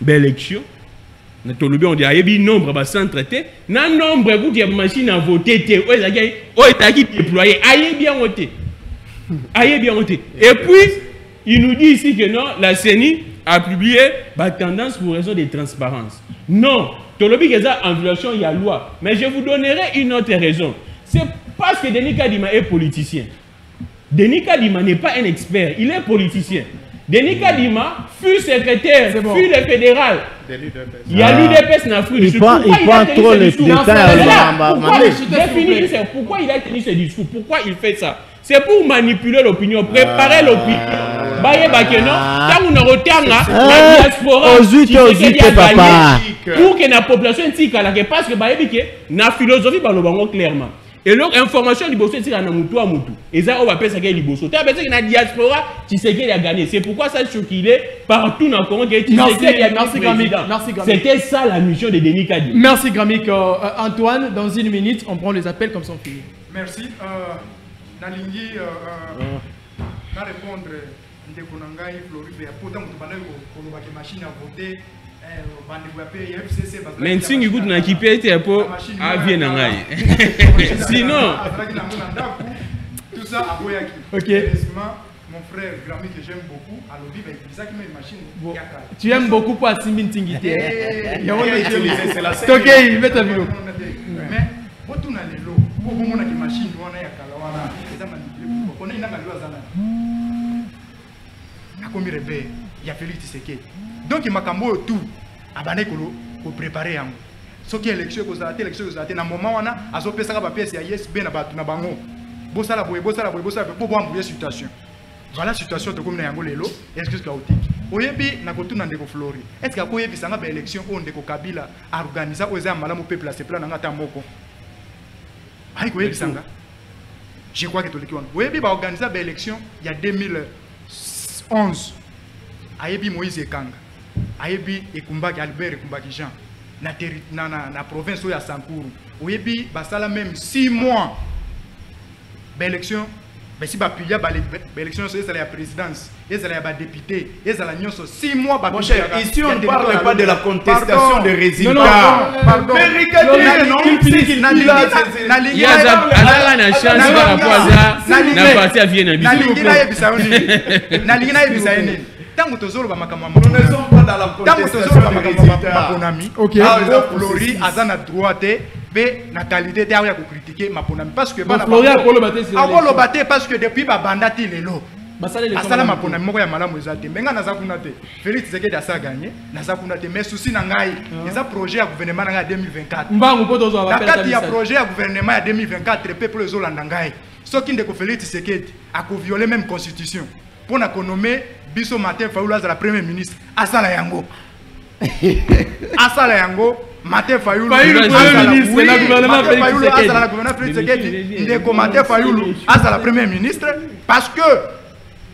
l'élection? On dit qu'il y a un nombre de centres traités. Un nombre de machines à voter. Déployé. Et puis, il nous dit ici que non, la CENI a publié la tendance pour raison de transparence. Non, Tolobi est en violation de la loi. Mais je vous donnerai une autre raison. C'est parce que Denis Kadima est politicien. Denis Kadima n'est pas un expert, il est politicien. Denis Kadima fut secrétaire, fut le fédéral. Il y a l'UDPS dans l'Afrique. Il prend trop les détails. Pourquoi il a tenu ce discours? Pourquoi il fait ça? C'est pour manipuler l'opinion, préparer l'opinion. Quand on retourne la diaspora, pour que la population ait parce que la philosophie va clairement. Et leur information liboso c'est na mutu a mutu. Et ça on va penser que liboso. Tu as pensé que la diaspora Tshisekedi a gagné. C'est pourquoi ça choqué partout dans le Congo que Tshisekedi a gagné. Merci Gramik. C'était ça la mission de Denis Kadi. Merci Gramik. Antoine, dans une minute, on prend les appels comme ça on finit. Merci. Nalingi na répondre ndeko nangai Floride pour tant que banal ko machine à voter. Mais si vous avez équipé, sinon. Tout ça à Boyaki. Ok. Mon frère Grammy que j'aime beaucoup, à l'objet, il a une machine. Tu aimes beaucoup pour Simin Tingité. C'est la c'est ok, il met ta vidéo. Mais, pour tout les lots, pour vous, on a une machine, on a Kalawana, on a une loi Zana. A commis rêver, il y a Félix Tshisekedi. Donc, il m'a cambo tout. Abane kolo ko préparer yango. Soki élection ko zalaté na moment wana azopesa ba pièce ya ISB na batu na bango. Bosala boye pour embrouiller situation. Voilà la situation de comme na yango lelo, excuse chaotique. Oyebi na kotuna ndeko Flori. Est-ce que akoyebi sanga ba élection o ndeko Kabila organiser oza malamu peuple se plan nga tamboko. Ai koyebi sanga. Je crois que toliki wana. Oyebi ba organiser ba élection il y a 2011. Ayebi Moïse Ekanga. Ayebi Ekumbaki Albert Ekumbaki Jean na province ya Sankuru. Oyebi basala même 6 mois d'élection. Mais si bapilia l'élection c'est la présidence, et c'est la député, et c'est la nyonso 6 mois mon cher, ici on ne parle pas de la contestation des résultats. Non, pardon. Tango tozolo ba makambo nous ne sommes pas dans la contestation des résultats. OK. Flori azana droite be na qualité ta ya ko critiquer maponami parce que bana Flori akolo baté parce que depuis ba bandati lelo basala maponami moko ya malamu ezate menga naza kuna te Félix Tshisekedi asa gagné naza kuna te mais souci na ngai eza projet ya gouvernement na 2024 mbangu poto zo appel kati ya projet ya gouvernement ya 2024 peuple ezolanda ngai soki ndeko Félix Tshisekedi ako violer même constitution pour na nommer Biso Martin Fayulu azala premier ministre asala yango Martin Fayulu premier ministre na gouvernement Félix Tshisekedi ndeko Martin Fayulu azala premier ministre parce que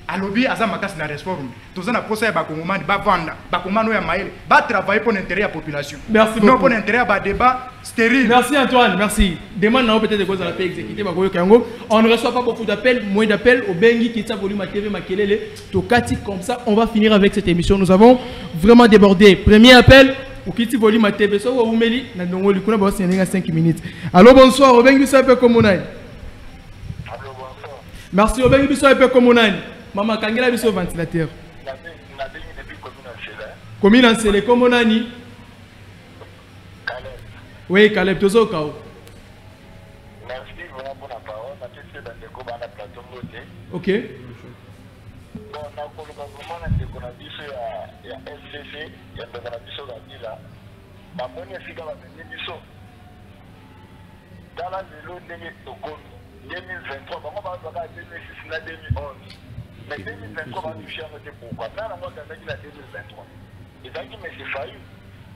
alobi azama makasi na réforme tozana posa ya bakongomani bavanda bakongomani ya maele ba travailler pour l'intérêt de la population. Merci non pour l'intérêt ba débat stérile. Merci Antoine, merci. Demande na peut-être que ça la paix exécuter ba koyo kango. On ne reçoit pas beaucoup d'appels, moins d'appels au bengi qui t'a volume à TV makelele to kati comme ça on va finir avec cette émission. Nous avons vraiment débordé. Premier appel au kiti volume à TV so ou meli na ndongo likuna ba c'est 5 minutes. Allô bonsoir au bengi ça peut comme on a. Allô bonsoir. Merci au bengi ça peut comme on a. Maman kangela biso ventilateur. Commune en Sélé, comment on a dit? Oui, Caleb, tu es au cas. Merci vraiment pour la parole. Je suis dans le groupe à la plateau. Ok. Bon, on a vraiment un déconnabiso, il y a SCC, il y a un déconnabiso là. Ma bonne efficace, il y a un déconnabiso. dans la vélo, 2023, comment on va 2006, 2011. Mais 2023, on va toucher un peu pourquoi. Là, on va gagner la 2023. Et ça, mais c'est failli.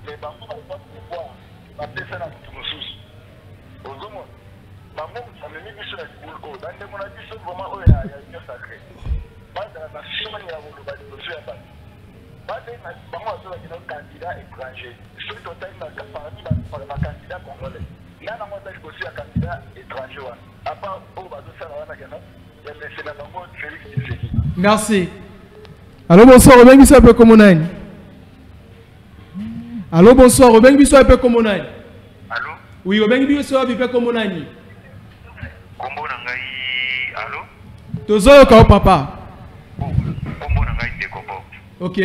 Mais on va pas pouvoir appeler ça dans tout le sous. Au moins, maman, ça me met sur la boule. Dans le monde, on a dit vraiment, il y a une sacrée. Pas de la nation, il y a un candidat étranger. Ceux qui ont été parmi les candidats congolais. Il y a un candidat étranger. À part merci. Allô, bonsoir. Robin Bisso, un peu comme on a. Allô, bonsoir. Robin Bisso, un peu comme on a. Allô? Oui, Robin Bisso, un peu comme on a. Allô? Tozo, papa. Ok.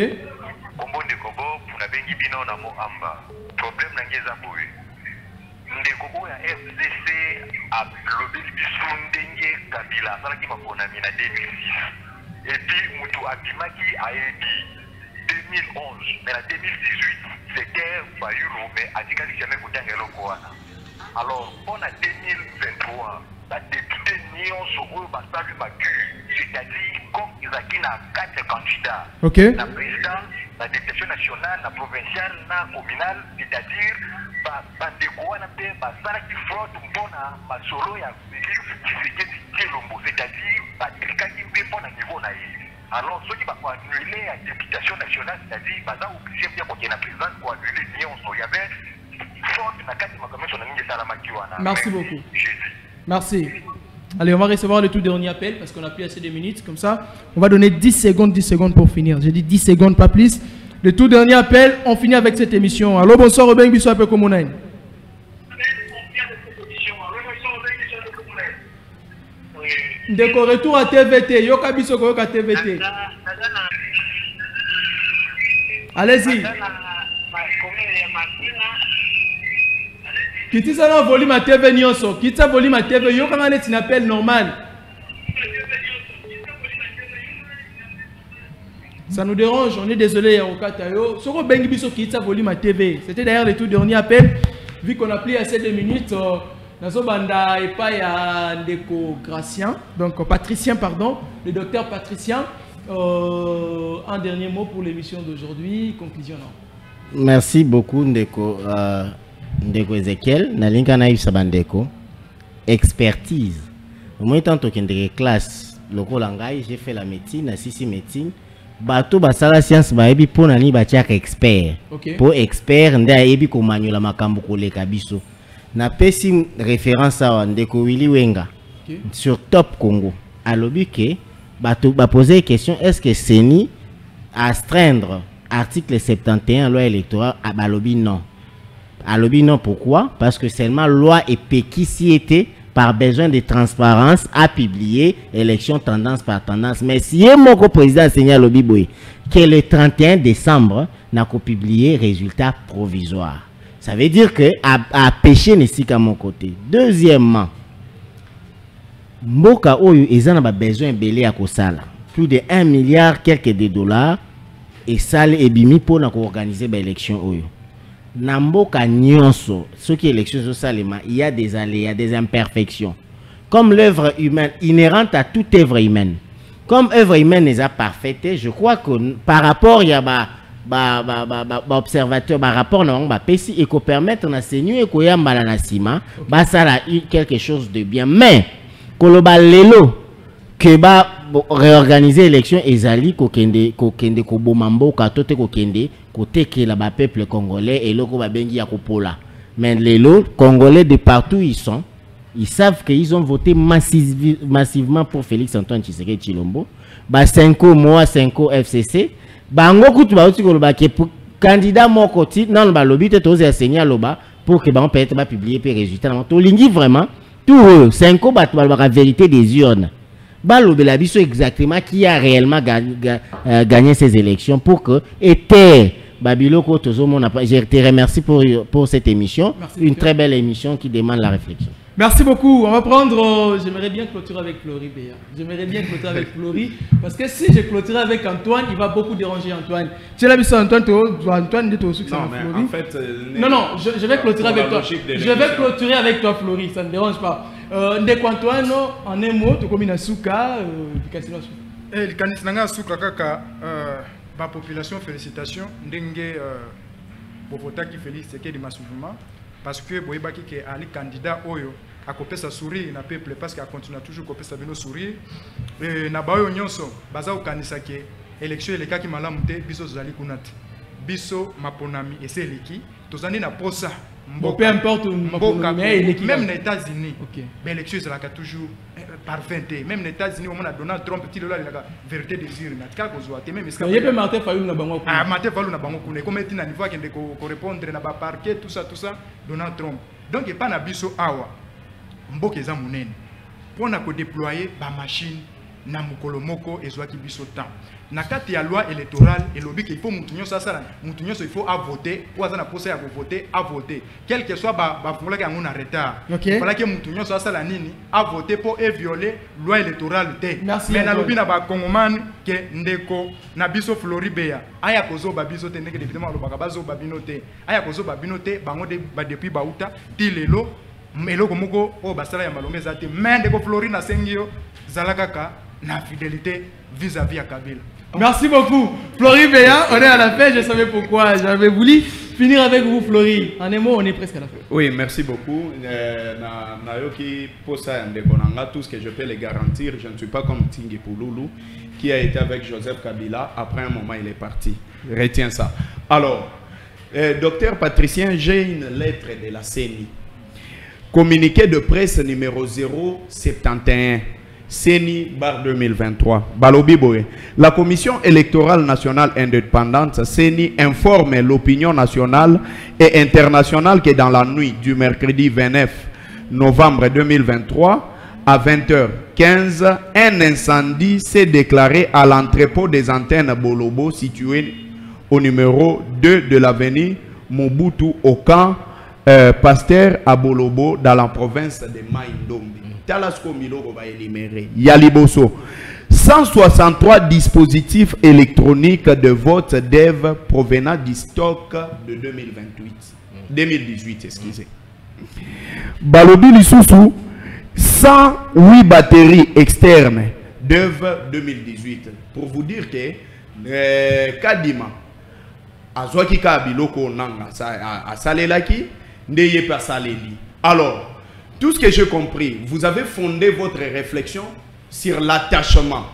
Kombo ndeko bo puna bengi bino na mo amba. Problème na ngeza boye. Ndeko bo ya FCC a lobeli biso ndenge Kabila salaki mapona mina 2006. Et puis mutu abimaki a edi 2011 mais en 2018 c'était Bayuru mais atikali jamais kutanga eloko wana. Alors on a 2023 la députée nyonso oyo basali maku c'est-à-dire comme ezaki na 4 candidats. Ok. La présidence, la députation nationale, la provinciale, la communale, c'est-à-dire bandeko wana mpe basalaki fraude mpona masolo ya Tshisekedi Tshilombo, c'est-à-dire batrikaki mpe mpona niveau na ye. Alors soki bakoannule ya députation nationale, c'est-à-dire baza obligé mpe kokende na présidence koannule nyonso. Il y avait fraude na kati makambo na ningi esalamaki wana. Merci beaucoup. Merci. Allez, on va recevoir le tout dernier appel parce qu'on a plus assez de minutes. Comme ça, on va donner 10 secondes pour finir. J'ai dit 10 secondes, pas plus. Le tout dernier appel, on finit avec cette émission. Allô, bonsoir, Robin Bisso, un peu comme on a. Déco retour à TVT. Yoka Bisso, Yoka TVT. Allez-y. Quitte ça dans volume à TV nyonso, quitte ça volume à TV, yo comment est un appel normal. Ça nous dérange, on est désolé Yarokata yo. Soko bengi biso quitte ça volume à TV. C'était d'ailleurs le tout dernier appel. Vu qu'on a pris assez de minutes, nazo banda et pas ya Ndeko Gracien, donc Patricien pardon, le docteur Patricien. Un dernier mot pour l'émission d'aujourd'hui, conclusion. Merci beaucoup Ndeko. Ndeko Ezekiel, Nalinka Naïf Sabandeko, expertise. Moi, tant que de classe, le Kolangai, j'ai fait la médecine, la sisi médecine. Bato basala science baebi pour nani batiak expert. Pour expert, nda ebi ko manuela makambo ko le kabiso. Na pesi référence à Ndeko Willy Wenga sur Top Congo. Alobi ke bato ba poser question est-ce que Seni astreindre article 71 loi électorale à balobi non. Alobi non, pourquoi? Parce que seulement loi et qui était par besoin de transparence à publier élection tendance par tendance. Mais si mon président Seigneur Lobi Boy que le 31 décembre n'a pas publié résultat provisoire. Ça veut dire que à pécher n'est qu'à mon côté. Deuxièmement, Mboka Oyo ils en ont besoin belé à Kosala. Plus de 1 milliard quelques de dollars et sale et bimi pour organiser l'élection Oyo. Namboka nyonso, ce qui est élection sociale, il y a des aléas, il y a des imperfections. Comme l'œuvre humaine, inhérente à toute œuvre humaine. Comme œuvre humaine n'est pas parfaite, je crois que par rapport, il y a observateur, rapport, et qu'on permette d'enseigner et qu'on y a ça a quelque chose de bien. Mais, koloba lelo, que réorganiser l'élection ezali kokende kobomambo katote kokende côté que la peuple congolais et loko babengi ya kopola. Mais les Congolais de partout ils sont, ils savent qu'ils ont voté massivement pour Félix Antoine Tshisekedi Tshilombo. Ba 5 mois 5 FCC. Bango kutu ba uti koloba ke candidat moko ti non ba lobby te toze enseigner loba pour que ba peut-être ba publier les résultats. To lingi vraiment tout 5 ba la vérité des urnes. Balobela biso exactement qui a réellement gagné ces élections pour que était Babiloko Tozomo. Je te remercie pour cette émission. Merci, une très belle émission qui demande la réflexion. Merci beaucoup. On va prendre. J'aimerais bien clôturer avec Flory Béa. J'aimerais bien clôturer avec Flory. Parce que si je clôturerai avec Antoine, il va beaucoup déranger Antoine. Tu as vu Antoine, Antoine, tu as non, mais en fait. Non, je vais clôturer avec toi. Je vais clôturer avec toi, Flory. Ça ne dérange pas. Ndeko Antoine, en un mot, tu as comme Souka. Le Kanisnanga Souka Kaka, la population, félicitations. Ndenge, Bovota qui félicite qui est massivement. Parce que Boyebaki qui est un candidat Oyo a coupé sa souris na peuple parce qu'il continue toujours à couper sa bino souris et na bayo nyonso baza okanisa ke élection les cas qui malamuté biso zali kunati biso maponami et c'est leki tozani na posa peu importe même les États-Unis mais l'élection c'est toujours par 20 même les États-Unis au moment Donald Trump petit là la vérité des urnes na ka kozwa te même est-ce que il peut Martin Fayulu na bango ah Martin Fayulu na bango kuna comme tina niveau qui ndeko répondre na ba parquet tout ça Donald Trump donc il pas na biso awa mboka eza monene pona ko déployer ba machine na mukolo moko ezwaki biso temps na kati ya loi électorale elobi qu'il faut mutu nyonso asala mutu nyonso il faut à voter ou azana posa ya ko voter à voter quel que soit ba fungula ka ngona retard fala ke mutu nyonso asala nini à voter pour violer loi électorale te mais na lobi na ba kongomani ke ndeko na biso Flory Béa aya kozo ba biso te ndeke évidemment lo bakabazo ba bino te aya kozo ba bino te bango de ba depuis ba uta ti lelo eloko moko o basala ya malonga ezate mais ndeko Flory na sengio zalakaka na fidélité vis-à-vis à Kabila. Merci beaucoup. Flory Béa, on est à la fin, je savais pourquoi. J'avais voulu finir avec vous, Flory. En un mot, on est presque à la fin. Oui, merci beaucoup. Pour ça, tout ce que je peux les garantir, je ne suis pas comme Tingi Pouloulou, qui a été avec Joseph Kabila. Après un moment, il est parti. Retiens ça. Alors, docteur Patricien, j'ai une lettre de la CENI. Communiqué de presse numéro 071. CENI bar 2023. Balobi Boye. La Commission électorale nationale indépendante, CENI, informe l'opinion nationale et internationale que dans la nuit du mercredi 29 novembre 2023 à 20h15, un incendie s'est déclaré à l'entrepôt des antennes Bolobo situé au numéro 2 de l'avenue Mobutu au camp Pasteur à Bolobo dans la province de Maïndombe. Yaliboso. 163 dispositifs électroniques de vote DEV provenant du stock de 2018, excusez. Balobi Lissousou, 108 batteries externes DEV 2018. Pour vous dire que Kadima, Azwaki Kabiloko Nanga, à Salelaki, n'ayez pas Saleli. Alors, tout ce que j'ai compris, vous avez fondé votre réflexion sur l'attachement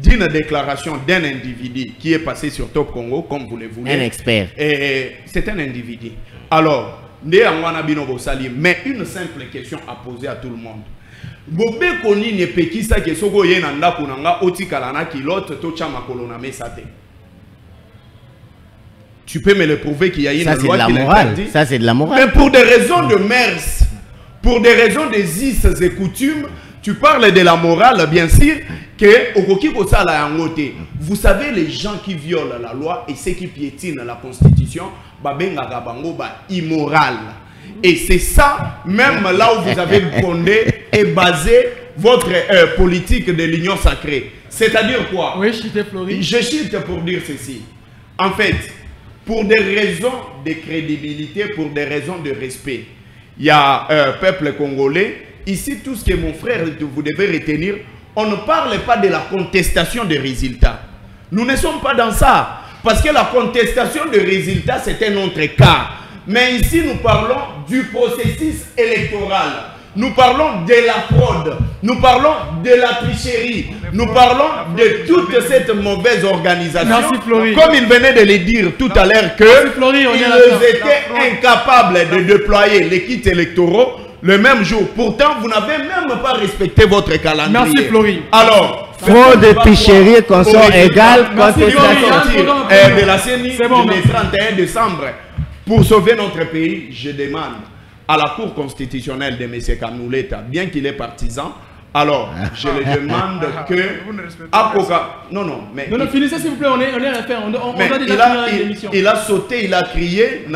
d'une déclaration d'un individu qui est passé sur Top Congo, comme vous le voulez. Un expert. C'est un individu. Alors, mais une simple question à poser à tout le monde. Tu peux me le prouver qu'il y a une loi qui l'interdit? Ça, c'est de la morale. Mais pour des raisons de mœurs, pour des raisons des us et coutumes, tu parles de la morale, bien sûr, que vous savez, les gens qui violent la loi et ceux qui piétinent la constitution, immoral. Et c'est ça, même là où vous avez fondé et basé votre politique de l'union sacrée. C'est-à-dire quoi? Oui, Flory. Je chute pour dire ceci. En fait, pour des raisons de crédibilité, pour des raisons de respect, il y a un peuple congolais. Ici, tout ce que mon frère, vous devez retenir, on ne parle pas de la contestation des résultats. Nous ne sommes pas dans ça. Parce que la contestation des résultats, c'est un autre cas. Mais ici, nous parlons du processus électoral. Nous parlons de la fraude. Nous parlons de la tricherie. Nous parlons de toute cette mauvaise organisation. Merci, Flory. Comme il venait de le dire tout à l'heure, qu'ils étaient incapables de déployer les kits électoraux le même jour. Pourtant, vous n'avez même pas respecté votre calendrier. Merci, Flory. Alors, fraude, tricherie, consort égal, contestation de la CENI le 31 décembre. Pour sauver notre pays, je demande à la Cour constitutionnelle de M. Kanouleta, bien qu'il est partisan, alors je le demande que... Non, finissez s'il vous plaît, on est à la fin, on doit déjà finir l'émission. Il a sauté, il a crié,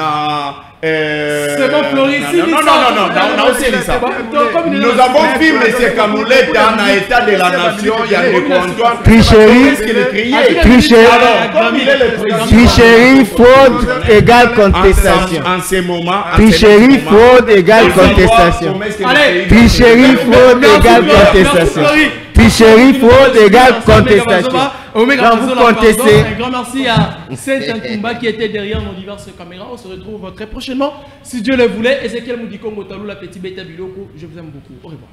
C'est bon, Floris. Nous avons vu M. Kamoulet dans l'état de la nation, il y a des comptoirs. Tricherie, tricherie, fraude égale contestation. En ce moment, tricherie, fraude égale contestation. Tricherie, fraude égale contestation. Tricherie, fraude égale contestation. Quand vous contestez. Un grand merci à Saint Ntumba qui était derrière nos diverses caméras. On se retrouve très prochainement, si Dieu le voulait. Ezekiel Moudikongo Talou, la petite bête Biloko. Je vous aime beaucoup. Au revoir.